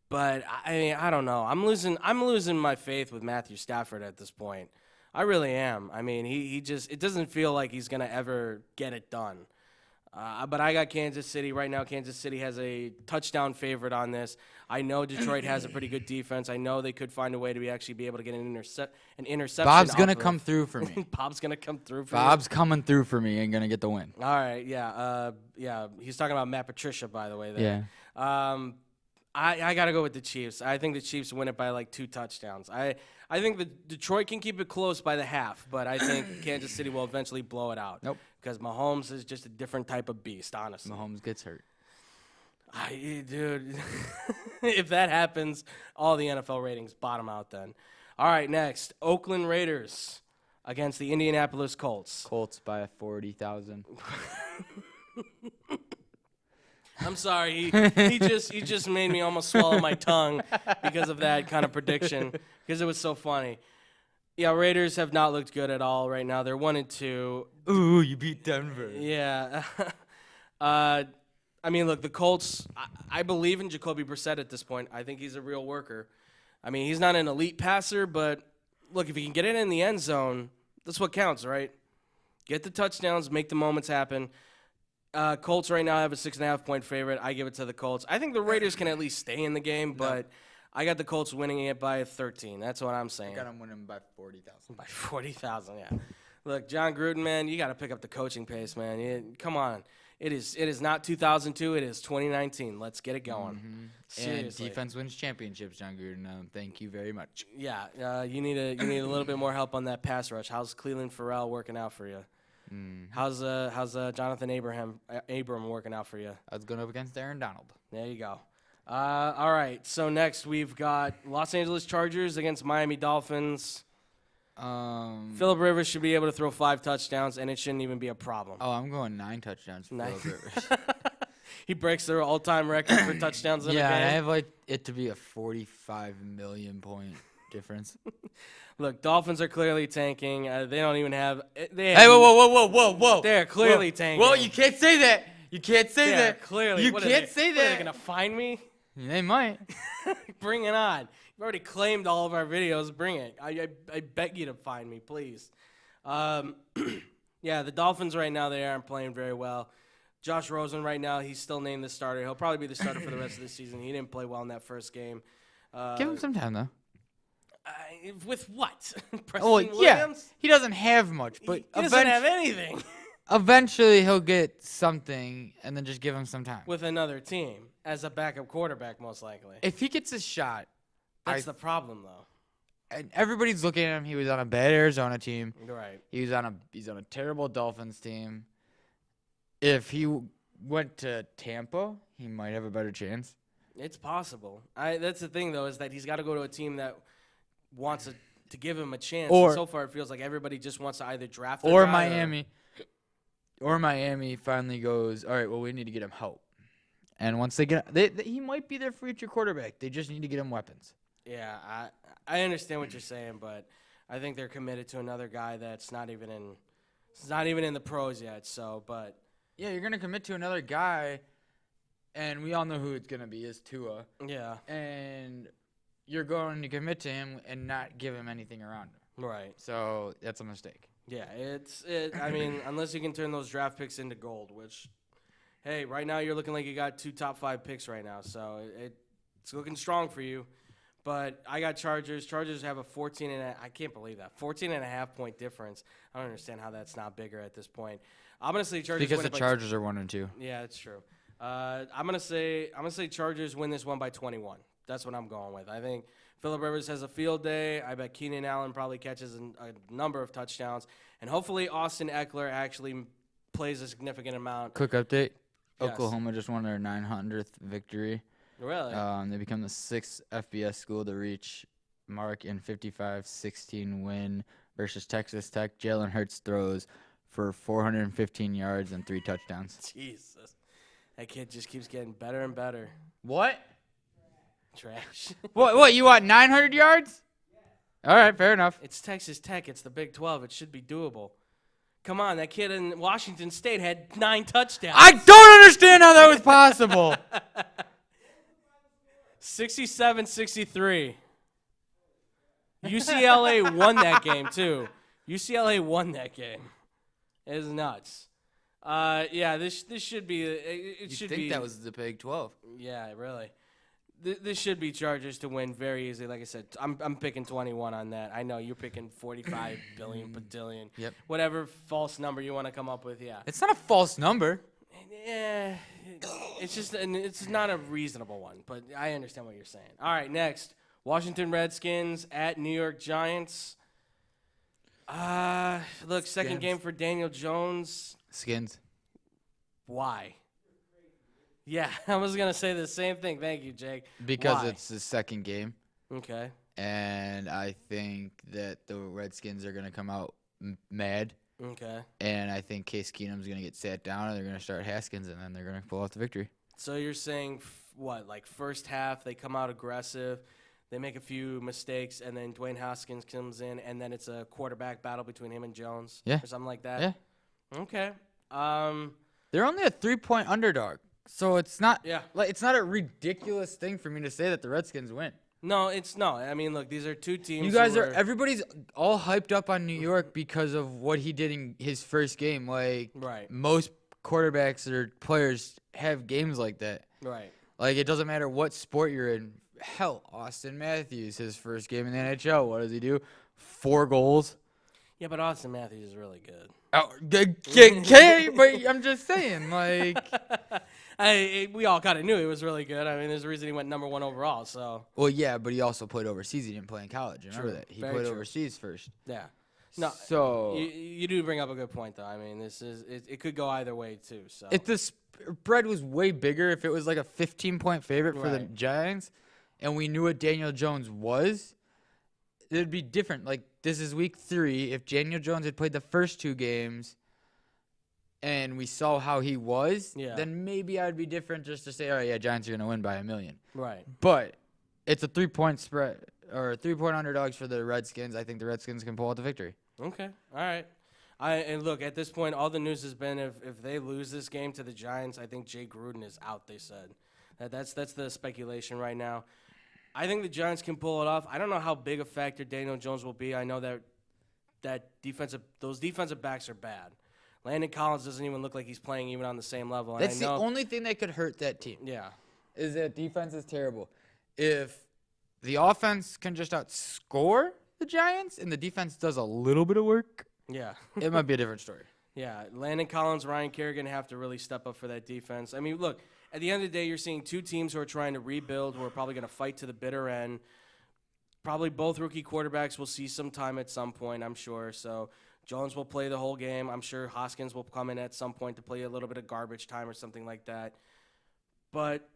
But, I mean, I don't know. I'm losing my faith with Matthew Stafford at this point. I really am. I mean, he just – it doesn't feel like he's going to ever get it done. But I got Kansas City. Right now, Kansas City has a touchdown favorite on this. I know Detroit has a pretty good defense. I know they could find a way to actually be able to get an interception. Bob's going to come through for me. Bob's going to come through for Bob's coming through for me and going to get the win. All right, yeah. He's talking about Matt Patricia, by the way. There. Yeah. I got to go with the Chiefs. I think the Chiefs win it by like 2 touchdowns. I think that Detroit can keep it close by the half, but I think Kansas City will eventually blow it out. Nope. Because Mahomes is just a different type of beast, honestly. Mahomes gets hurt. Dude, if that happens, all the NFL ratings bottom out then. All right, next, Oakland Raiders against the Indianapolis Colts. Colts by 40,000. I'm sorry, he just made me almost swallow my tongue because of that kind of prediction, because it was so funny. Yeah, Raiders have not looked good at all right now. They're 1-2. Ooh, you beat Denver. Yeah. I mean, look, the Colts, I believe in Jacoby Brissett at this point. I think he's a real worker. I mean, he's not an elite passer, but look, if he can get it in the end zone, that's what counts, right? Get the touchdowns, make the moments happen. Colts right now have a 6.5-point favorite. I give it to the Colts. I think the Raiders can at least stay in the game, but I got the Colts winning it by 13. That's what I'm saying. I got them winning by 40,000. By 40,000, yeah. Look, John Gruden, man, you got to pick up the coaching pace, man. Come on. It is not 2002. It is 2019. Let's get it going. Mm-hmm. Seriously. And defense wins championships, John Gruden. Thank you very much. Yeah, you need a little bit more help on that pass rush. How's Cleveland Farrell working out for you? How's Jonathan Abram working out for you? I was going up against Aaron Donald. There you go. All right. So next we've got Los Angeles Chargers against Miami Dolphins. Phillip Rivers should be able to throw 5 touchdowns, and it shouldn't even be a problem. Oh, I'm going 9 touchdowns for Phillip Rivers. He breaks their all-time record for touchdowns in a game. Yeah, I have it to be a 45 million point difference. Look, Dolphins are clearly tanking. They don't even have. Hey, whoa! They're clearly tanking. Whoa, you can't say that. You can't say that. Clearly, you can't say that. Are they gonna find me? They might. Bring it on. You've already claimed all of our videos. Bring it. I beg you to find me, please. Yeah, the Dolphins right now, they aren't playing very well. Josh Rosen right now, he's still named the starter. He'll probably be the starter for the rest of the season. He didn't play well in that first game. Give him some time, though. With what? Oh, yeah. Williams? He doesn't have much, but he doesn't have anything. Eventually, he'll get something, and then just give him some time. With another team, as a backup quarterback, most likely. If he gets a shot. That's the problem, though. And everybody's looking at him. He was on a bad Arizona team. Right. He's on a terrible Dolphins team. If he went to Tampa, he might have a better chance. It's possible. That's the thing, though, is that he's got to go to a team that wants to give him a chance. Or, and so far, it feels like everybody just wants to either draft or Miami. Or Miami finally goes, all right, well, we need to get him help. And once they get he might be their future quarterback. They just need to get him weapons. Yeah, I understand what you're saying, but I think they're committed to another guy that's not even in the pros yet. So, but yeah, you're gonna commit to another guy, and we all know who it's gonna be is Tua. Yeah, and you're going to commit to him and not give him anything around him. Right. So that's a mistake. Yeah, I mean, unless you can turn those draft picks into gold, which, hey, right now you're looking like you got 2 top 5 picks right now, so it's looking strong for you. But I got Chargers. Chargers have a 14.5 point difference. I don't understand how that's not bigger at this point. I'm gonna say Chargers because the Chargers are 1-2. Yeah, that's true. I'm gonna say Chargers win this one by 21. That's what I'm going with. I think Phillip Rivers has a field day. I bet Keenan Allen probably catches a number of touchdowns, and hopefully Austin Eckler actually plays a significant amount. Quick update: Yes. Oklahoma just won their 900th victory. Really? They become the 6th FBS school to reach mark in 55-16 win versus Texas Tech. Jalen Hurts throws for 415 yards and 3 touchdowns. Jesus. That kid just keeps getting better and better. What? Trash. What? You want 900 yards? All right, fair enough. It's Texas Tech. It's the Big 12. It should be doable. Come on, that kid in Washington State had 9 touchdowns. I don't understand how that was possible. 67-63. UCLA won that game, too. UCLA won that game. It is nuts. Yeah, this should be. It You should think be. that was the Big 12? Yeah, really. This should be Chargers to win very easily. Like I said, I'm picking 21 on that. I know you're picking 45 billion, badillion. Yep. Whatever false number you want to come up with, yeah. It's not a false number. Yeah, it's not a reasonable one, but I understand what you're saying. All right, next, Washington Redskins at New York Giants. Look, second Skins. game for Daniel Jones. Skins. Why? Yeah, I was gonna say the same thing. Thank you, Jake. Because Why? it's the second game. Okay. And I think that the Redskins are going to come out mad. Okay. And I think Case Keenum's going to get sat down, and they're going to start Haskins, and then they're going to pull off the victory. So you're saying what? Like first half, they come out aggressive, they make a few mistakes, and then Dwayne Haskins comes in, and then it's a quarterback battle between him and Jones, Yeah. or something like that. Yeah. Okay. They're only a 3-point underdog, so it's not. Yeah. Like it's not a ridiculous thing for me to say that the Redskins win. No, it's not. I mean, look, these are two teams. You guys who everybody's all hyped up on New York because of what he did in his first game. Like Right. most quarterbacks or players have games like that. Right. Like it doesn't matter what sport you're in. Hell, Austin Matthews, his first game in the NHL. What does he do? 4 goals. Yeah, but Austin Matthews is really good. Oh, okay, but I'm just saying, like. We all kind of knew he was really good. I mean, there's a reason he went number 1 overall. So Well, yeah, but he also played overseas. He didn't play in college. Remember True. that? He Very played true. overseas first. yeah, no. So You do bring up a good point, though. I mean, it could go either way too. So if the spread was way bigger, if it was like a 15-point favorite for the Right. Giants, and we knew what Daniel Jones was, it'd be different. Like this is week 3. If Daniel Jones had played the first 2 games, and we saw how he was, Yeah. then maybe I'd be different just to say, all right, yeah, Giants are gonna win by 1 million. right. But it's a 3-point spread or 3-point underdogs for the Redskins. I think the Redskins can pull out the victory. Okay. All right. And look, at this point, all the news has been if they lose this game to the Giants, I think Jay Gruden is out. They said that's the speculation right now. I think the Giants can pull it off. I don't know how big a factor Daniel Jones will be. I know that those defensive backs are bad. Landon Collins doesn't even look like he's playing even on the same level. And That's the only thing that could hurt that team. Yeah. Is that defense is terrible. If the offense can just outscore the Giants and the defense does a little bit of work, Yeah. it might be a different story. Yeah. Landon Collins, Ryan Kerrigan have to really step up for that defense. I mean, look, at the end of the day, you're seeing two teams who are trying to rebuild, who are probably going to fight to the bitter end. Probably both rookie quarterbacks will see some time at some point, I'm sure. So Jones will play the whole game. I'm sure Hoskins will come in at some point to play a little bit of garbage time or something like that. But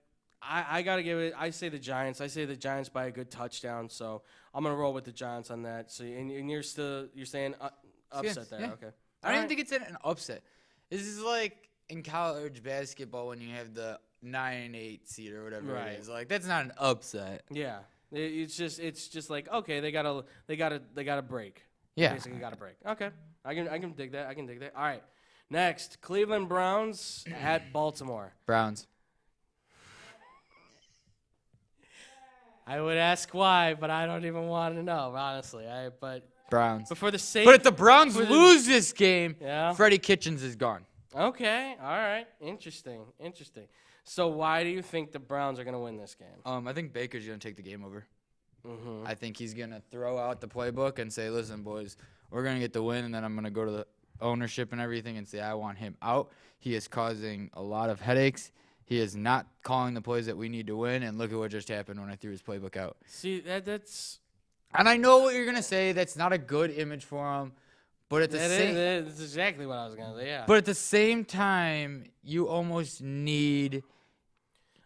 I got to give it – I say the Giants. I say the Giants by a good touchdown. So I'm going to roll with the Giants on that. So and you're saying upset there. Yeah. Okay. I don't even think it's an upset. This is like in college basketball when you have the 9-8 seed or whatever Right. it is. Like that's not an upset. Yeah. It's just like, okay, they got to break. Yeah. Basically got to break. Okay. I can dig that. All right. Next, Cleveland Browns at Baltimore. Browns. I would ask why, but I don't even want to know, honestly. Browns. But for the sake But if the Browns for the- lose this game, Yeah. Freddie Kitchens is gone. Okay. All right. Interesting. So why do you think the Browns are going to win this game? I think Baker's going to take the game over. Mm-hmm. I think he's going to throw out the playbook and say, listen, boys, we're going to get the win, and then I'm going to go to the ownership and everything and say I want him out. He is causing a lot of headaches. He is not calling the plays that we need to win, and look at what just happened when I threw his playbook out. See, that's And I know what you're going to say. That's not a good image for him. But at the that's exactly what I was going to say, yeah. But at the same time, you almost need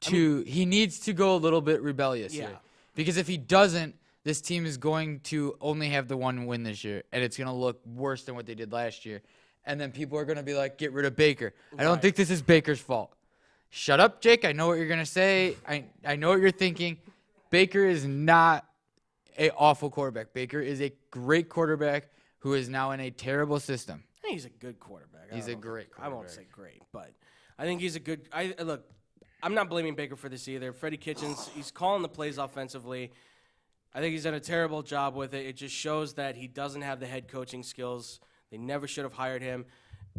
to he needs to go a little bit rebellious Yeah. here. Because if he doesn't, this team is going to only have the one win this year, and it's going to look worse than what they did last year. And then people are going to be like, get rid of Baker. I don't Right. think this is Baker's fault. Shut up, Jake. I know what you're going to say. I know what you're thinking. Baker is not an awful quarterback. Baker is a great quarterback who is now in a terrible system. I think he's a good quarterback. He's a great I won't quarterback. say great, but I think he's a good. Look, I'm not blaming Baker for this either. Freddie Kitchens, he's calling the plays offensively. I think he's done a terrible job with it. It just shows that he doesn't have the head coaching skills. They never should have hired him.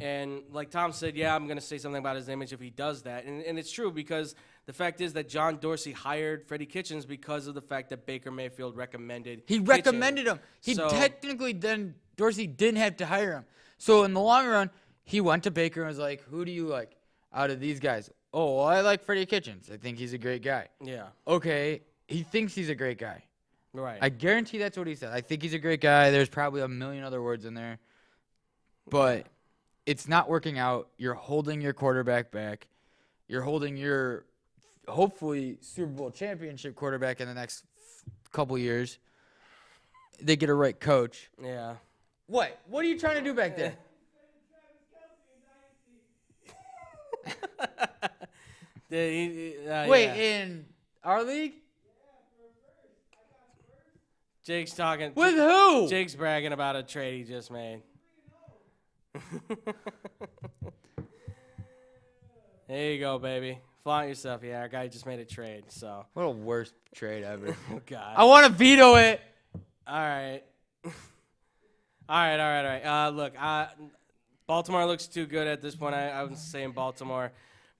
And like Tom said, yeah, I'm going to say something about his image if he does that. And it's true because the fact is that John Dorsey hired Freddie Kitchens because of the fact that Baker Mayfield recommended He Kitchens. recommended him. Technically then Dorsey didn't have to hire him. So in the long run, he went to Baker and was like, who do you like out of these guys? Oh, well, I like Freddie Kitchens. I think he's a great guy. Yeah. Okay, he thinks he's a great guy. Right. I guarantee that's what he said. I think he's a great guy. There's probably a million other words in there. But it's not working out. You're holding your quarterback back. You're holding your, hopefully, Super Bowl championship quarterback in the next couple years. They get a right coach. Yeah. What? What are you trying to do back there? Wait, yeah. in our league? Jake's talking. With who? Jake's bragging about a trade he just made. There you go, baby. Flaunt yourself. Yeah, our guy just made a trade, so. What a worst trade ever. Oh, God. I want to veto it. All right. All right. Look, Baltimore looks too good at this point. I was saying Baltimore.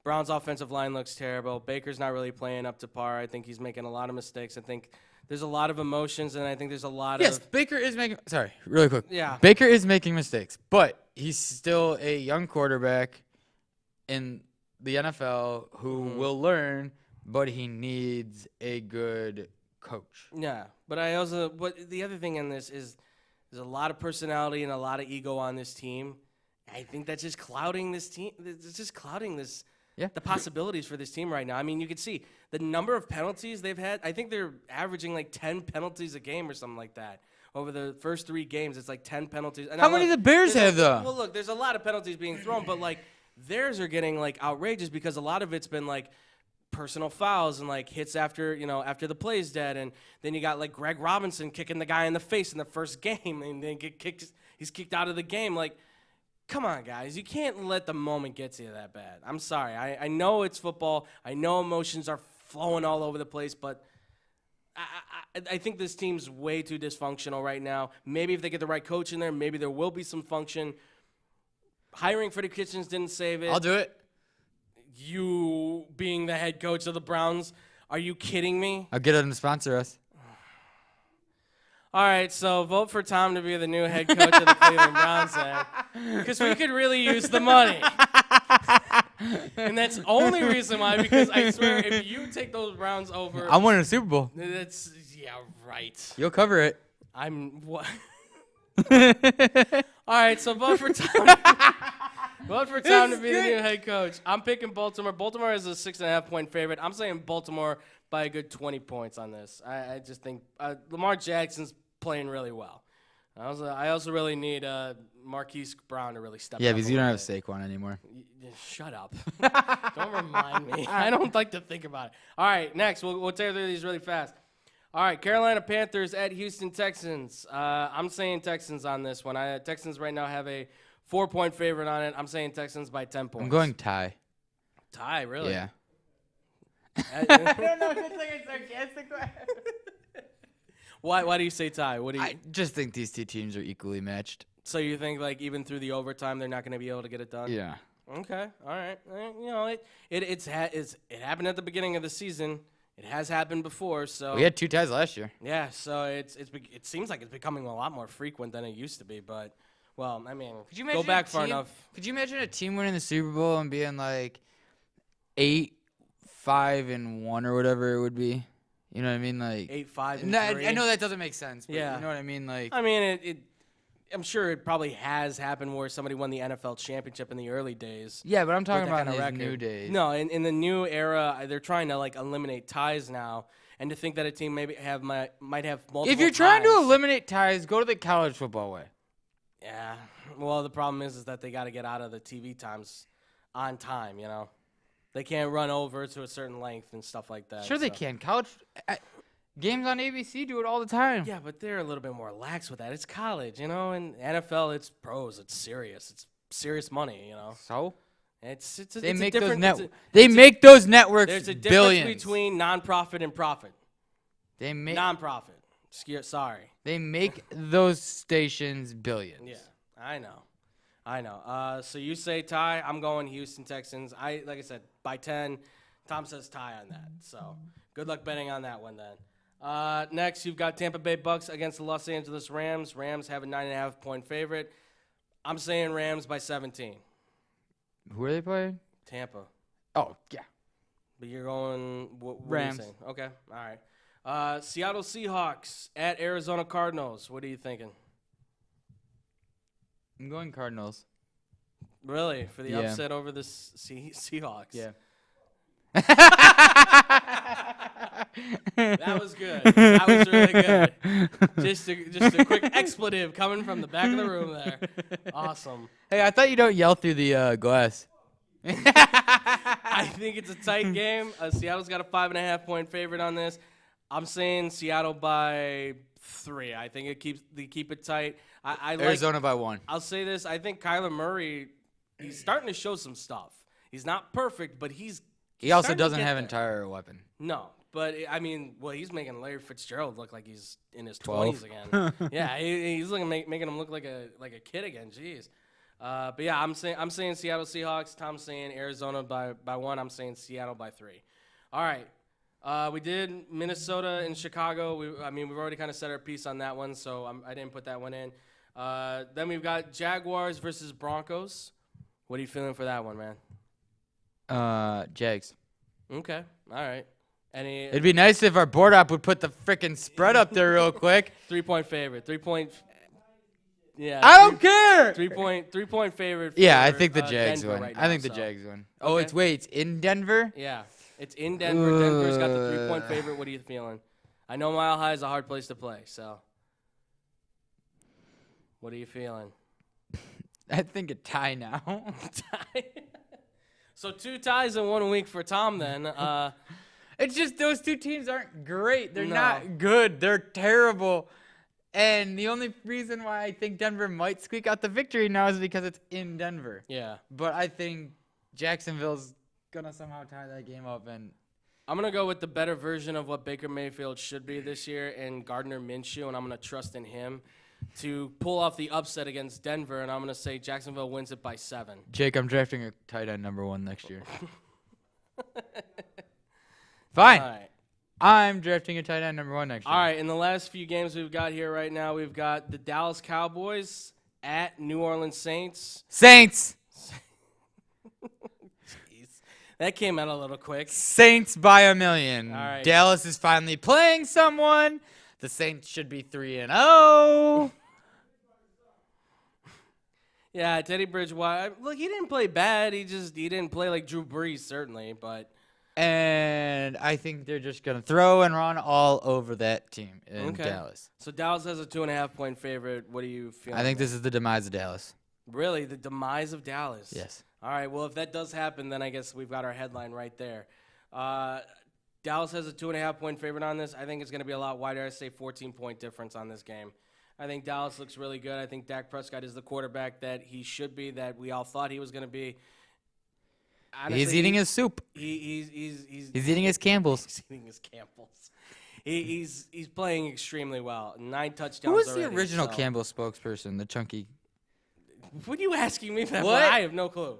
Brown's offensive line looks terrible. Baker's not really playing up to par. I think he's making a lot of mistakes. I think there's a lot of emotions, and I think there's a lot Yes, of. Baker is making. Sorry, really quick. Yeah. Baker is making mistakes, but he's still a young quarterback in the NFL who will learn, but he needs a good coach. Yeah, but the other thing in this is there's a lot of personality and a lot of ego on this team. I think that's just clouding this team. It's just clouding this. Yeah. The possibilities for this team right now. I mean, you can see the number of penalties they've had. I think they're averaging like 10 penalties a game or something like that. Over the first 3 games, it's like 10 penalties. And How many do the Bears have, though? Well, look, there's a lot of penalties being thrown, but like theirs are getting like outrageous because a lot of it's been like personal fouls and like hits after the play's dead, and then you got like Greg Robinson kicking the guy in the face in the first game, and then he's kicked out of the game. Like, come on, guys. You can't let the moment get to you that bad. I'm sorry. I know it's football. I know emotions are flowing all over the place, but I think this team's way too dysfunctional right now. Maybe if they get the right coach in there, maybe there will be some function. Hiring Freddie Kitchens didn't save it. I'll do it. You being the head coach of the Browns, are you kidding me? I'll get him to sponsor us. All right, so vote for Tom to be the new head coach of the Cleveland Browns then, because we could really use the money. And that's the only reason why, because I swear, if you take those Browns over, I'm winning a Super Bowl. that's, yeah, right. You'll cover it. What? All right, so vote for Tom. Vote for Tom to be the new head coach. I'm picking Baltimore. Baltimore is a 6.5-point favorite. I'm saying Baltimore by a good 20 points on this. I just think Lamar Jackson's playing really well. I also really need Marquise Brown to really step up. Yeah, because you don't have bit. Saquon anymore. Shut up. Don't remind me. I don't like to think about it. All right, next. We'll tear through these really fast. All right, Carolina Panthers at Houston Texans. I'm saying Texans on this one. Texans right now have a 4-point favorite on it. I'm saying Texans by 10 points. I'm going tie. Tie, really? Yeah. I don't know if it's like a sarcastic way. Why do you say tie? I just think these two teams are equally matched. So you think like even through the overtime they're not going to be able to get it done? Yeah. Okay. All right. It happened at the beginning of the season. It has happened before. So We had 2 ties last year. yeah. So it seems like it's becoming a lot more frequent than it used to be. But well, I mean, go back far enough. Could you imagine a team winning the Super Bowl and being like 8-5-1 or whatever it would be? You know what I mean? Like 8-5-3. I know that doesn't make sense. But Yeah. You know what I mean? Like I mean, I'm sure it probably has happened where somebody won the NFL championship in the early days. yeah, but I'm talking with that about kind in of these record. new days. No, in the new era, they're trying to like eliminate ties now, and to think that a team might have multiple. If you're trying to ties- eliminate ties, go to the college football way. yeah. Well, the problem is that they got to get out of the TV times on time. You know, they can't run over to a certain length and stuff like that. Sure, they so. can. College games on ABC do it all the time. Yeah, but they're a little bit more lax with that. It's college, you know, and NFL, it's pros. It's serious money, you know. So They make those networks There's a difference billions. between nonprofit and profit. They make Nonprofit. Sorry. They make those stations billions. Yeah, I know. I know. So you say tie. I'm going Houston Texans. Like I said, by 10. Tom says tie on that. So good luck betting on that one then. Next, you've got Tampa Bay Bucks against the Los Angeles Rams. Rams have a 9.5-point favorite. I'm saying Rams by 17. Who are they playing? Tampa. Oh, yeah. But you're going what Rams. Are you saying? Okay. All right. Seattle Seahawks at Arizona Cardinals. What are you thinking? I'm going Cardinals. Really? For the Yeah. upset over the Seahawks? Yeah. That was good. That was really good. Just a quick expletive coming from the back of the room there. Awesome. Hey, I thought you don't yell through the glass. I think it's a tight game. Seattle's got a 5.5-point favorite on this. I'm saying Seattle by 3. I think they keep it tight. I Arizona by 1. I'll say this. I think Kyler Murray, he's starting to show some stuff. He's not perfect, but he also starting to doesn't get have there. entire weapon. No, but I mean, he's making Larry Fitzgerald look like he's in his 12. 20s again. Yeah, he's making him look like a kid again. Jeez. But yeah, I'm saying Seattle Seahawks. Tom's saying Arizona by 1. I'm saying Seattle by 3. All right. We did Minnesota and Chicago. We've already kind of set our piece on that one, so I didn't put that one in. Then we've got Jaguars versus Broncos. What are you feeling for that one, man? Jags. Okay. All right. It'd be nice if our board op would put the freaking spread up there real quick. 3-point favorite. 3-point. Yeah. I don't care. 3-point favorite. Yeah, I for, think the Jags Denver win. right I think now, the so. Jags win. Oh, Okay. it's in Denver? Yeah. It's in Denver. Denver's got the 3-point favorite. What are you feeling? I know Mile High is a hard place to play, so. What are you feeling? I think a tie now. Tie. So 2 ties in 1 week for Tom then. It's just those two teams aren't great. They're No. not good. They're terrible. And the only reason why I think Denver might squeak out the victory now is because it's in Denver. Yeah. But I think Jacksonville's going to somehow tie that game up. And I'm going to go with the better version of what Baker Mayfield should be this year and Gardner Minshew, and I'm going to trust in him to pull off the upset against Denver, and I'm going to say Jacksonville wins it by 7. Jake, I'm drafting a tight end number 1 next year. Fine. All right. I'm drafting a tight end number 1 next year. All right, in the last few games we've got here right now, we've got the Dallas Cowboys at New Orleans Saints. Saints. Jeez. That came out a little quick. Saints by 1,000,000. All right. Dallas is finally playing someone. The Saints should be 3-0. Yeah, Teddy Bridgewater. Look, he didn't play bad. He didn't play like Drew Brees, certainly, but. And I think they're just going to throw and run all over that team in Dallas. So Dallas has a 2.5-point favorite. What do you feel? I think this is the demise of Dallas. Really? The demise of Dallas? Yes. All right, well, if that does happen, then I guess we've got our headline right there. Dallas has a 2.5-point favorite on this. I think it's going to be a lot wider. I say 14-point difference on this game. I think Dallas looks really good. I think Dak Prescott is the quarterback that he should be, that we all thought he was going to be. Honestly, He's eating his soup. He's eating his Campbell's. He's eating his Campbell's. He's playing extremely well. 9 touchdowns. Who was the already, original so. Campbell spokesperson? The chunky. What are you asking me that? What? For? I have no clue.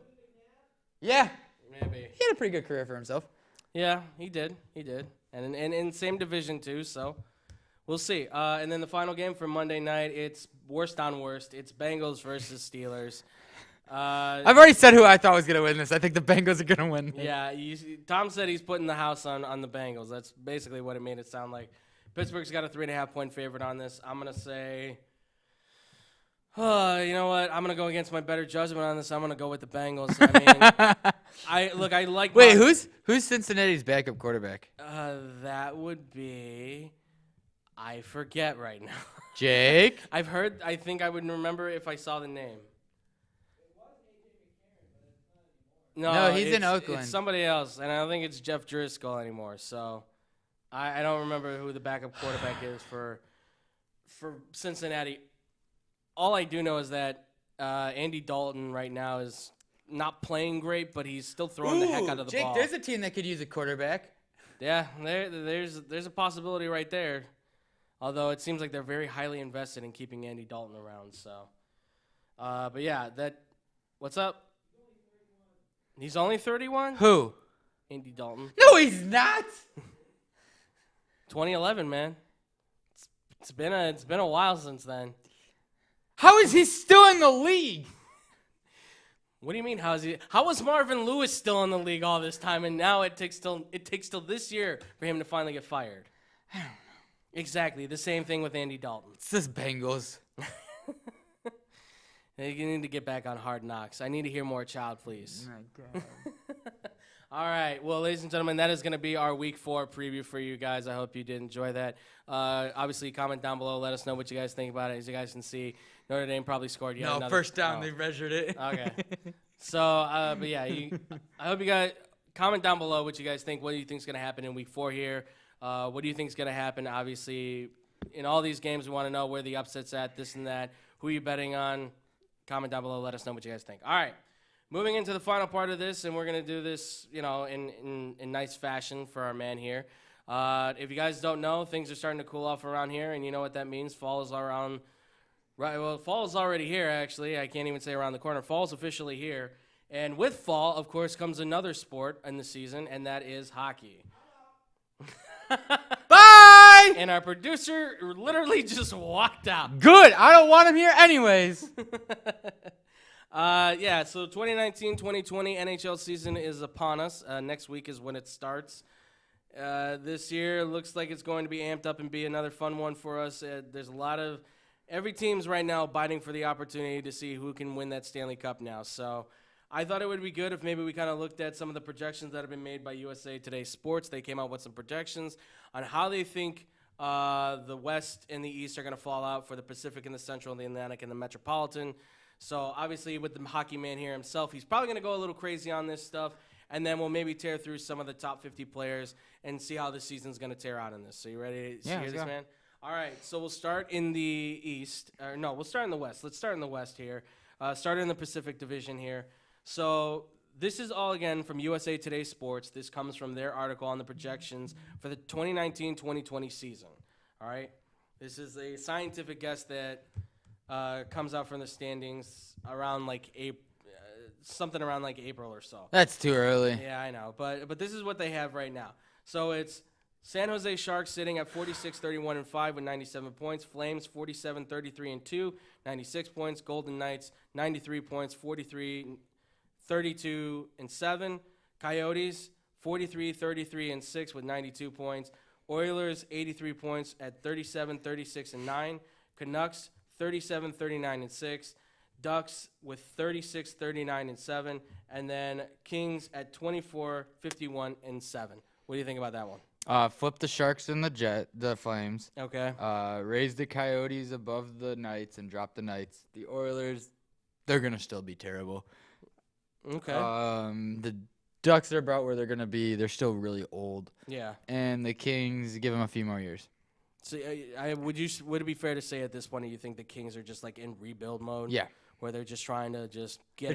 Yeah. Maybe. He had a pretty good career for himself. Yeah, he did. And in same division too, so we'll see. And then the final game for Monday night, it's worst on worst. It's Bengals versus Steelers. I've already said who I thought was going to win this. I think the Bengals are going to win. Yeah, Tom said he's putting the house on the Bengals. That's basically what it made it sound like. Pittsburgh's got a 3.5-point favorite on this. I'm going to say, you know what? I'm going to go against my better judgment on this. I'm going to go with the Bengals. I mean, I like. Wait, who's Cincinnati's backup quarterback? That would be, I forget right now. Jake? I think I would remember if I saw the name. No, he's in Oakland. It's somebody else, and I don't think it's Jeff Driscoll anymore. So I don't remember who the backup quarterback is for Cincinnati. All I do know is that Andy Dalton right now is not playing great, but he's still throwing the heck out of the Jake, ball. there's a team that could use a quarterback. Yeah, there's a possibility right there. Although it seems like they're very highly invested in keeping Andy Dalton around. So, but yeah, What's up? He's only 31? Who? Andy Dalton. No, he's not. 2011, man. It's been a while since then. How is he still in the league? What do you mean? How was Marvin Lewis still in the league all this time, and now it takes till this year for him to finally get fired? I don't know. Exactly the same thing with Andy Dalton. It's this Bengals. You need to get back on Hard Knocks. I need to hear more Child, please. Oh my God. All right. Well, ladies and gentlemen, that is going to be our Week 4 preview for you guys. I hope you did enjoy that. Obviously, comment down below. Let us know what you guys think about it. As you guys can see, Notre Dame probably scored yet another. No, first down. They measured it. Okay. So, but yeah, I hope you guys comment down below what you guys think. What do you think is going to happen in Week 4 here? What do you think is going to happen? Obviously, in all these games, we want to know where the upset's at, this and that. Who are you betting on? Comment down below. Let us know what you guys think. All right. Moving into the final part of this, and we're going to do this, in nice fashion for our man here. If you guys don't know, things are starting to cool off around here, and you know what that means. Fall is around. Right. Well, fall is already here, actually. I can't even say around the corner. Fall is officially here. And with fall, of course, comes another sport in the season, and that is hockey. Bye! And our producer literally just walked out. Good. I don't want him here anyways. Yeah, so 2019-2020 NHL season is upon us. Next week is when it starts. This year looks like it's going to be amped up and be another fun one for us. There's a lot of every team's right now biting for the opportunity to see who can win that Stanley Cup now. So I thought it would be good if maybe we kind of looked at some of the projections that have been made by USA Today Sports. They came out with some projections on how they think the West and the East are going to fall out for the Pacific and the Central and the Atlantic and the Metropolitan. So obviously with the hockey man here himself, he's probably going to go a little crazy on this stuff, and then we'll maybe tear through some of the top 50 players and see how the season's going to tear out in this. So you ready to hear this, man? All right, so we'll start in the East. No, we'll start in the West. Let's start in the West here. Start in the Pacific Division here. So this is all, again, from USA Today Sports. This comes from their article on the projections for the 2019-2020 season. All right? This is a scientific guess that comes out from the standings around like something around like April or so. That's too early. Yeah, I know. But this is what they have right now. So it's San Jose Sharks sitting at 46-31-5 with 97 points. Flames 47-33-2, 96 points. Golden Knights 93 points, 43-32-7. Coyotes 43-33-6 with 92 points. Oilers 83 points at 37-36-9. Canucks 37-39-6. Ducks with 36-39-7. And then Kings at 24-51-7. What do you think about that one? Flip the Sharks and the Flames. Okay. Raise the Coyotes above the Knights and drop the Knights. The Oilers, they're going to still be terrible. Okay. The Ducks are about where they're going to be. They're still really old. Yeah. And the Kings, give them a few more years. So, would it be fair to say at this point you think the Kings are just like in rebuild mode? Yeah. Where they're just trying to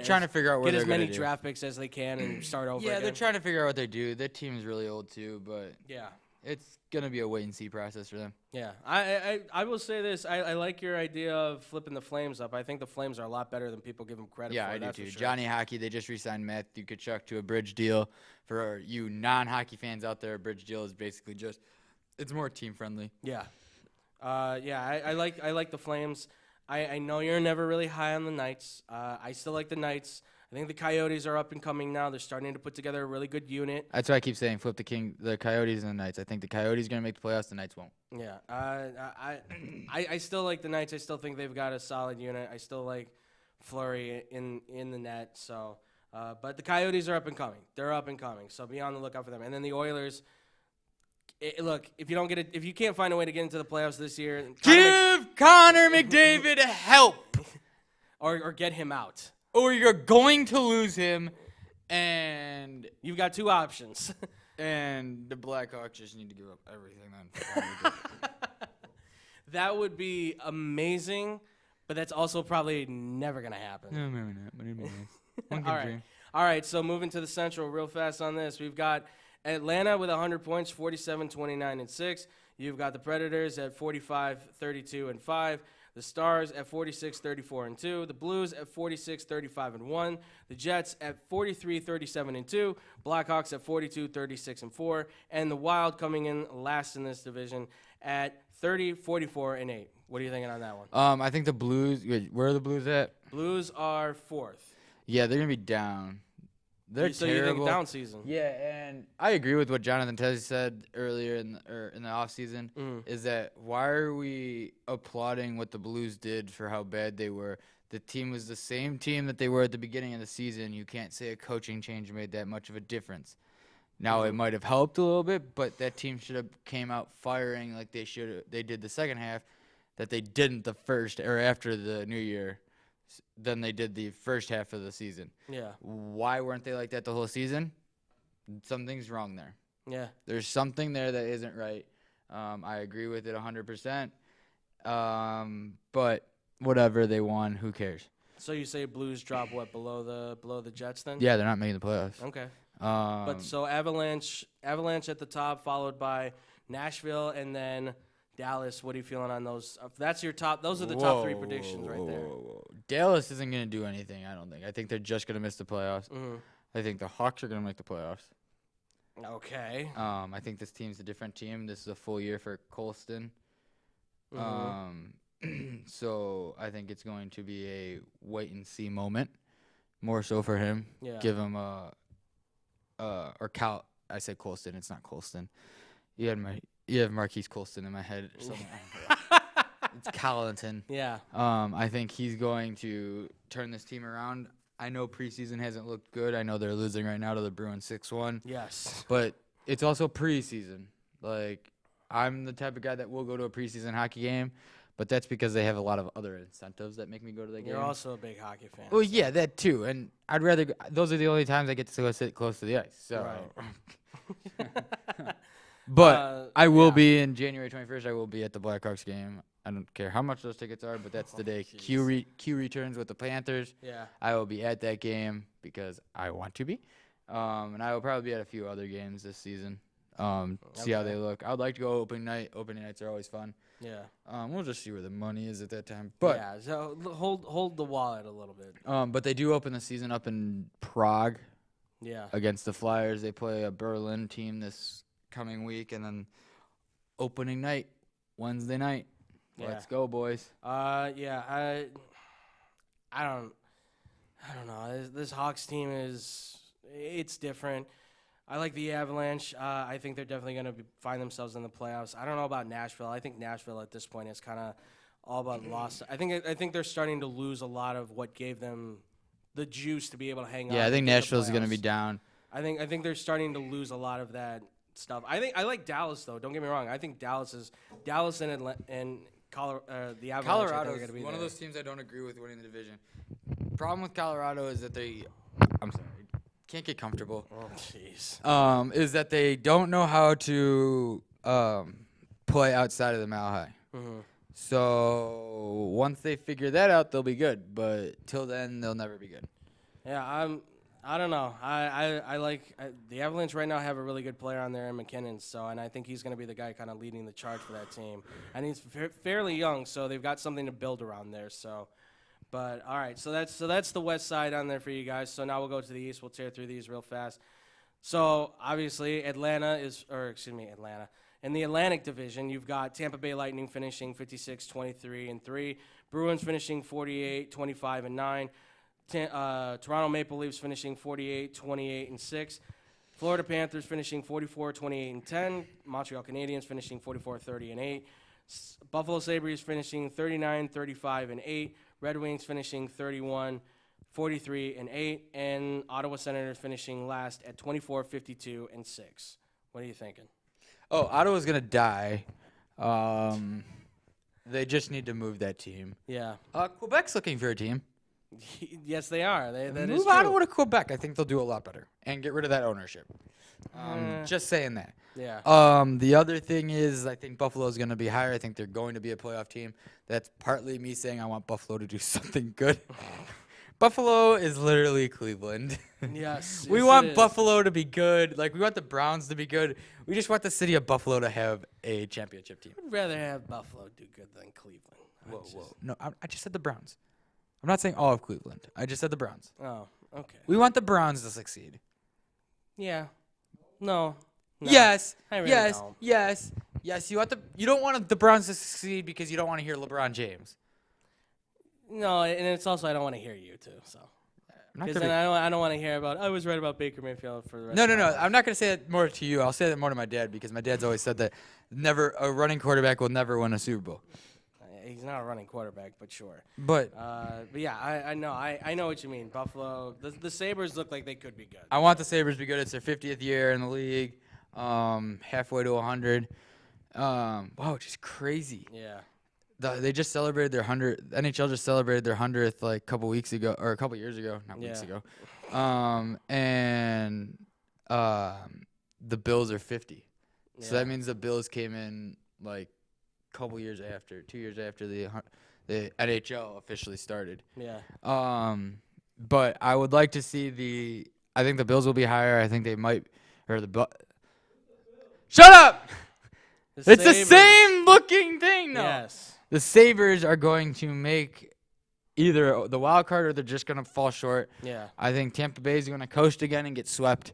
trying to figure out where get they're as many gonna do. draft picks as they can and start over. Yeah, again. they're trying to figure out what they do. Their team's really old too, but Yeah. it's gonna be a wait and see process for them. Yeah. I will say this. I like your idea of flipping the Flames up. I think the Flames are a lot better than people give them credit for. Yeah, I do that's too. for sure. Johnny Hockey, they just re-signed Matthew Tkachuk to a bridge deal. For you non-hockey fans out there, a bridge deal is basically just it's more team friendly. Yeah. I like the Flames. I know you're never really high on the Knights. I still like the Knights. I think the Coyotes are up and coming now. They're starting to put together a really good unit. That's why I keep saying flip the Coyotes and the Knights. I think the Coyotes are gonna make the playoffs. The Knights won't. Yeah. I still like the Knights. I still think they've got a solid unit. I still like Fleury in the net. So, but the Coyotes are up and coming. They're up and coming. So be on the lookout for them. And then the Oilers. Look, if you can't find a way to get into the playoffs this year, Give Connor McDavid help, or get him out, or you're going to lose him, and you've got two options. And the Blackhawks just need to give up everything then. That would be amazing, but that's also probably never gonna happen. No, maybe not. But it'd be nice. All right. So moving to the Central real fast on this, we've got Atlanta with 100 points, 47-29-6. You've got the Predators at 45, 32, and 5. The Stars at 46, 34, and 2. The Blues at 46, 35, and 1. The Jets at 43, 37, and 2. Blackhawks at 42, 36, and 4. And the Wild coming in last in this division at 30, 44, and 8. What are you thinking on that one? I think the Blues. Wait, where are the Blues at? Blues are 4th. Yeah, they're gonna be down. They're So terrible. you think down season? Yeah, and I agree with what Jonathan Tezzi said earlier in the offseason, is that why are we applauding what the Blues did for how bad they were? The team was the same team that they were at the beginning of the season. You can't say a coaching change made that much of a difference. Now, it might have helped a little bit, but that team should have came out firing like they did the second half, that they didn't the first or after the new year than they did the first half of the season. Yeah. Why weren't they like that the whole season? Something's wrong there. Yeah. There's something there that isn't right. I agree with it 100%. But whatever, they won. Who cares? So you say Blues drop what below the Jets then? Yeah, they're not making the playoffs. Okay. But so Avalanche at the top, followed by Nashville, and then Dallas. What are you feeling on those? That's your top. Those are the top 3 predictions right there. Dallas isn't going to do anything, I don't think. I think they're just going to miss the playoffs. Mm-hmm. I think the Hawks are going to make the playoffs. Okay. I think this team's a different team. This is a full year for Colston. So I think it's going to be a wait-and-see moment, more so for him. Yeah. Give him I say Colston. It's not Colston. You have Marquise Colston in my head or something. It's Collinton. Yeah. I think he's going to turn this team around. I know preseason hasn't looked good. I know they're losing right now to the Bruins 6-1. Yes. But it's also preseason. Like, I'm the type of guy that will go to a preseason hockey game, but that's because they have a lot of other incentives that make me go to the game. You're also a big hockey fan. Well, yeah, that too. And I'd rather those are the only times I get to go sit close to the ice. So. Right. But I will be in January 21st. I will be at the Blackhawks game. I don't care how much those tickets are, but that's the day Q returns with the Panthers. Yeah. I will be at that game because I want to be. And I will probably be at a few other games this season. See how they look. I would like to go opening night. Opening nights are always fun. Yeah. We'll just see where the money is at that time. But yeah, so hold the wallet a little bit. but they do open the season up in Prague. Yeah. Against the Flyers. They play a Berlin team this coming week, and then opening night Wednesday night. Yeah. Let's go, boys. Yeah. I don't know. This Hawks team it's different. I like the Avalanche. I think they're definitely going to find themselves in the playoffs. I don't know about Nashville. I think Nashville at this point is kind of all but lost. I think they're starting to lose a lot of what gave them the juice to be able to hang on. Yeah, I think Nashville's going to be down. I think they're starting to lose a lot of that stuff. I like Dallas though. Don't get me wrong. I think Dallas and Atlanta and the Avalanche Colorado are going to be one there. of those teams I don't agree with winning the division. Problem with Colorado is that can't get comfortable. Oh jeez. Is that they don't know how to play outside of the mile high. Mm-hmm. So once they figure that out, they'll be good. But till then, they'll never be good. Yeah, I don't know. I like the Avalanche right now have a really good player on there in McKinnon. And I think he's going to be the guy kind of leading the charge for that team. And he's fairly young, so they've got something to build around there. So. But all right, so that's the west side on there for you guys. So now we'll go to the east. We'll tear through these real fast. So obviously Atlanta. In the Atlantic Division, you've got Tampa Bay Lightning finishing 56, 23, and 3. Bruins finishing 48, 25, and 9. Toronto Maple Leafs finishing 48, 28, and 6. Florida Panthers finishing 44, 28, and 10. Montreal Canadiens finishing 44, 30, and 8. Buffalo Sabres finishing 39, 35, and 8. Red Wings finishing 31, 43, and 8. And Ottawa Senators finishing last at 24, 52, and 6. What are you thinking? Oh, Ottawa's going to die. They just need to move that team. Yeah. Quebec's looking for a team. Yes, they are. That is move true. Ottawa to Quebec. I think they'll do a lot better. And get rid of that ownership. Just saying that. Yeah. The other thing is I think Buffalo's going to be higher. I think they're going to be a playoff team. That's partly me saying I want Buffalo to do something good. Buffalo is literally Cleveland. Yes. We yes, want it is. Buffalo to be good. Like, we want the Browns to be good. We just want the city of Buffalo to have a championship team. I'd rather have Buffalo do good than Cleveland. No, I just said the Browns. I'm not saying all of Cleveland. I just said the Browns. Oh, okay. We want the Browns to succeed. Yeah. No. Yes. I really yes. don't. Yes. Yes. You don't want the Browns to succeed because you don't want to hear LeBron James. No, and it's also I don't want to hear you too. So. Because then I don't want to hear about. I was right about Baker Mayfield for the rest. No. of my life. I'm not gonna say that more to you. I'll say that more to my dad because my dad's always said that a running quarterback will never win a Super Bowl. He's not a running quarterback, but sure. But yeah, I know. I know what you mean. Buffalo. The Sabres look like they could be good. I want the Sabres to be good. It's their 50th year in the league, halfway to 100. Wow, just crazy. Yeah. They just celebrated their 100th. NHL just celebrated their 100th like a couple weeks ago or a couple years ago, not weeks ago. And the Bills are 50. Yeah. So that means the Bills came in like a couple years after, 2 years after the NHL officially started. Yeah. But I would like to see I think the Bills will be higher. I think they might Shut up! It's the same looking thing though. Yes. The Sabres are going to make either the wild card or they're just going to fall short. Yeah. I think Tampa Bay is going to coast again and get swept.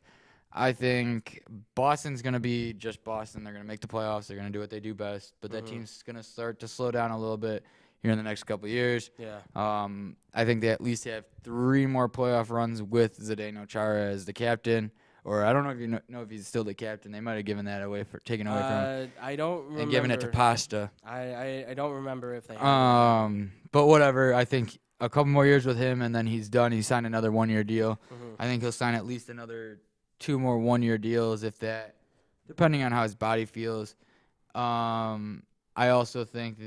I think Boston's going to be just Boston. They're going to make the playoffs. They're going to do what they do best. But that team's going to start to slow down a little bit here in the next couple of years. Yeah. I think they at least have 3 more playoff runs with Zdeno Chara as the captain. Or I don't know if you know if he's still the captain. They might have given that away taken away from him. I don't remember. And given it to Pasta. I don't remember if they have. But whatever. I think a couple more years with him, and then he's done. He signed another 1-year deal. I think he'll sign at least another 2 more 1-year deals, if that, depending on how his body feels. I also think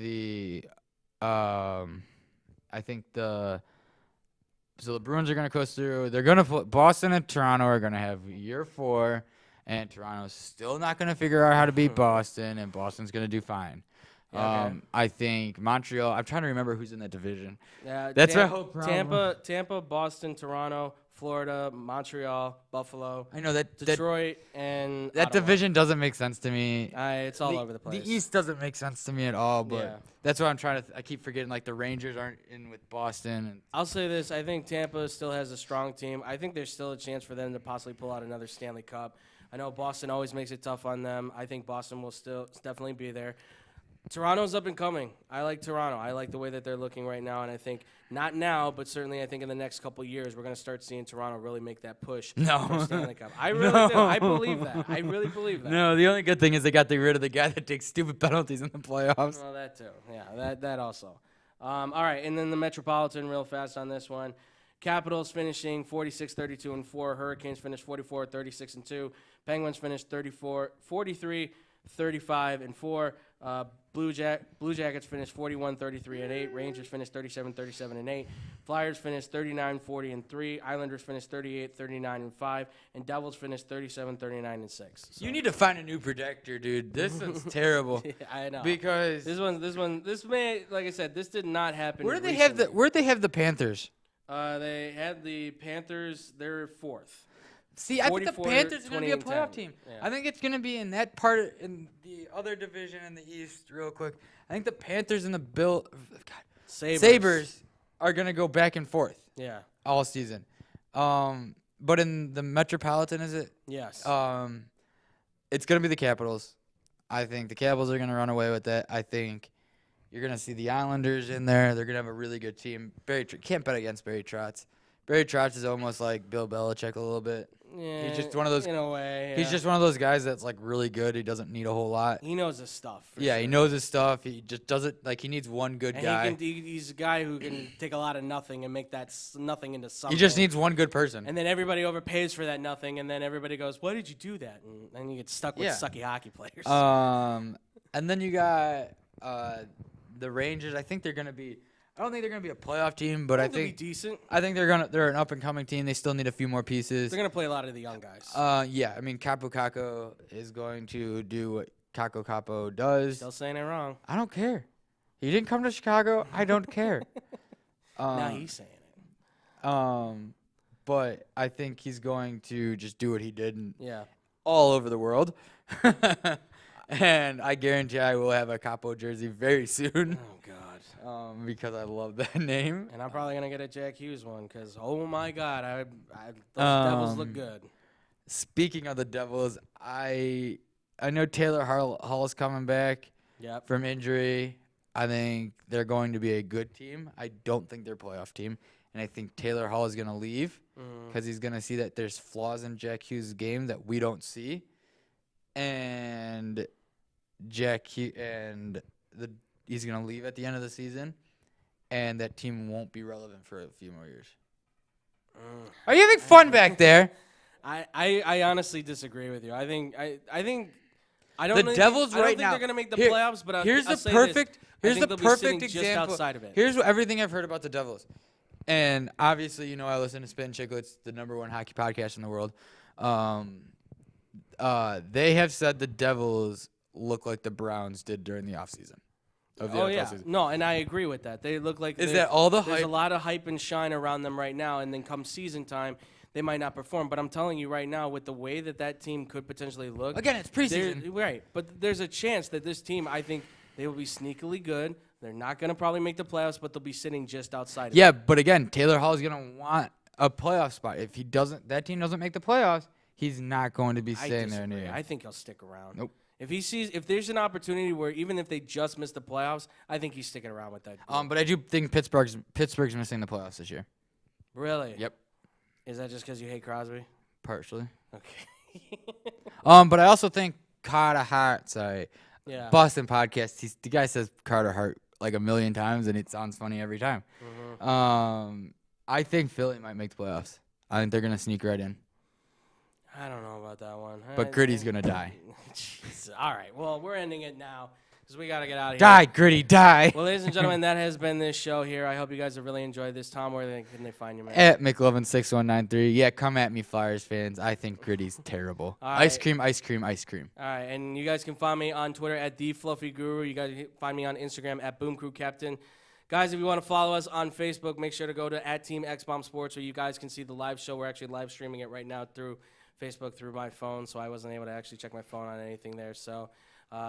So the Bruins are going to coast through. They're going to Boston and Toronto are going to have year 4, and Toronto's still not going to figure out how to beat Boston, and Boston's going to do fine. Yeah, okay. I think Montreal. I'm trying to remember who's in that division. Yeah, That's my whole problem. Tampa, Boston, Toronto, Florida, Montreal, Buffalo. I know that Detroit and that Ottawa. division doesn't make sense to me. It's all over the place. The East doesn't make sense to me at all, but Yeah. that's what I'm trying to. I keep forgetting like the Rangers aren't in with Boston. And I'll say this: I think Tampa still has a strong team. I think there's still a chance for them to possibly pull out another Stanley Cup. I know Boston always makes it tough on them. I think Boston will still definitely be there. Toronto's up and coming. I like Toronto. I like the way that they're looking right now, and I think not now, but certainly I think in the next couple years we're going to start seeing Toronto really make that push for Stanley Cup. I really do. I believe that. I really believe that. No, the only good thing is they got rid of the guy that takes stupid penalties in the playoffs. Well, that too. Yeah, that also. All right, and then the Metropolitan real fast on this one. Capitals finishing 46-32-4. Hurricanes finished 44-36-2. Penguins finished 43-35-4. Blue Jackets finished 41-33-8. Rangers finished 37-37-8. Flyers finished 39-40-3. Islanders finished 38-39-5. And Devils finished 37-39-6. So. You need to find a new projector, dude. This one's terrible. Yeah, I know. Because this may, like I said, this did not happen. Where'd they have the Panthers? They had the Panthers. They're 4th. See, I think the Panthers are going to be a 20 and playoff 10. team. Yeah. I think it's going to be in that part in the other division in the East. Real quick, I think the Panthers and the Sabres are going to go back and forth. Yeah. All season. But in the Metropolitan, is it? Yes. It's going to be the Capitals. I think the Capitals are going to run away with that. I think you're going to see the Islanders in there. They're going to have a really good team. Can't bet against Barry Trotz. Barry Trotz is almost like Bill Belichick a little bit. Yeah, He's just one of those. In a way, yeah. He's just one of those guys that's like really good. He doesn't need a whole lot. He knows his stuff. Yeah, sure. he knows his stuff. He just doesn't like. He needs one good guy. He's a guy who can take a lot of nothing and make that nothing into something. He just needs one good person. And then everybody overpays for that nothing, and then everybody goes, "Why did you do that?" And then you get stuck with sucky hockey players. And then you got the Rangers. I think they're gonna be. I don't think they're gonna be a playoff team, but I think be decent. I think they're an up and coming team. They still need a few more pieces. They're gonna play a lot of the young guys. Yeah. I mean, Capo Caco is going to do what Caco Capo does. Still saying it wrong. I don't care. He didn't come to Chicago. I don't care. Now he's saying it. But I think he's going to just do what he did Yeah. all over the world. And I guarantee I will have a Capo jersey very soon. Oh God. Because I love that name. And I'm probably gonna get a Jack Hughes one because oh my God, those Devils look good. Speaking of the Devils, I know Taylor Hall's coming back Yep. from injury. I think they're going to be a good team. I don't think they're a playoff team. And I think Taylor Hall is going to leave because he's going to see that there's flaws in Jack Hughes' game that we don't see. And he's going to leave at the end of the season. And that team won't be relevant for a few more years. Are you having fun back there? I honestly disagree with you. I think I don't The think, Devils I don't right think now. they're gonna make the playoffs, but here's I'll the say perfect. This. Here's I the think they'll be sitting perfect just example. outside of it. Here's everything I've heard about the Devils, and obviously, I listen to Spin Chicklets, the #1 hockey podcast in the world. They have said the Devils look like the Browns did during the offseason. Oh yeah, no, and I agree with that. They look like Is that all the there's hype? a lot of hype and shine around them right now, and then come season time, they might not perform. But I'm telling you right now, with the way that team could potentially look, Again, it's preseason. right? But there's a chance that this team, I think, they will be sneakily good. They're not going to probably make the playoffs, but they'll be sitting just outside. Yeah, but again, Taylor Hall is going to want a playoff spot. If that team doesn't make the playoffs, he's not going to be staying there near. I think he'll stick around. Nope. If there's an opportunity where even if they just miss the playoffs, I think he's sticking around with that. But I do think Pittsburgh's missing the playoffs this year. Really? Yep. Is that just because you hate Crosby? Partially. Okay. But I also think Carter Hart, Yeah. Boston podcast, the guy says Carter Hart like a million times, and it sounds funny every time. I think Philly might make the playoffs. I think they're going to sneak right in. I don't know about that one. But Gritty's going to die. Jeez. All right. Well, we're ending it now because we got to get out of here. Die, Gritty, die. Well, ladies and gentlemen, that has been this show here. I hope you guys have really enjoyed this. Tom, where can they find you, man? At McLovin6193. Yeah, come at me, Flyers fans. I think Gritty's terrible. All right. Ice cream, ice cream, ice cream. All right, and you guys can find me on Twitter at TheFluffyGuru. You guys can find me on Instagram at BoomCrewCaptain. Guys, if you want to follow us on Facebook, make sure to go to @TeamXBombSports, where you guys can see the live show. We're actually live streaming it right now through Facebook through my phone, so I wasn't able to actually check my phone on anything there. So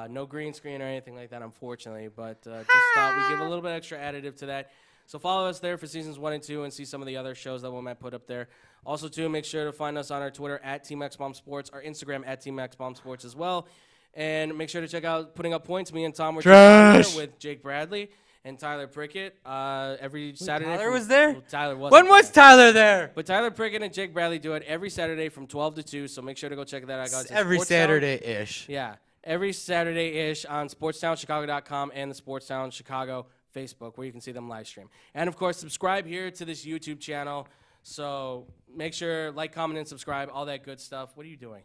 no green screen or anything like that, unfortunately, but just thought we'd give a little bit extra additive to that. So follow us there for seasons 1 and 2 and see some of the other shows that we might put up there. Also, too, make sure to find us on our Twitter at @TeamXBombSports, our Instagram at @TeamXBombSports as well. And make sure to check out Putting Up Points. Me and Tom were Trash. with Jake Bradley and Tyler Prickett every Saturday. Tyler was there? Well, Tyler wasn't When was there. Tyler there? But Tyler Prickett and Jake Bradley do it every Saturday from 12 to 2, so make sure to go check that out, guys. Every Sportstown. Saturday-ish. Yeah, every Saturday-ish on SportstownChicago.com and the Sportstown Chicago Facebook, where you can see them live stream. And, of course, subscribe here to this YouTube channel. So make sure, like, comment, and subscribe, all that good stuff. What are you doing?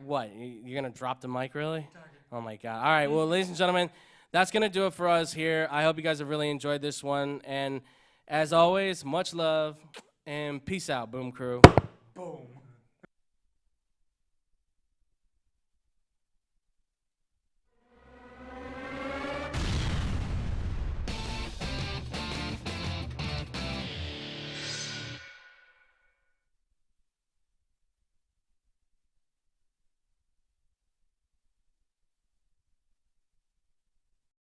What? You're going to drop the mic, really? Oh, my God. All right, well, ladies and gentlemen, that's going to do it for us here. I hope you guys have really enjoyed this one. And as always, much love and peace out, Boom Crew. Boom.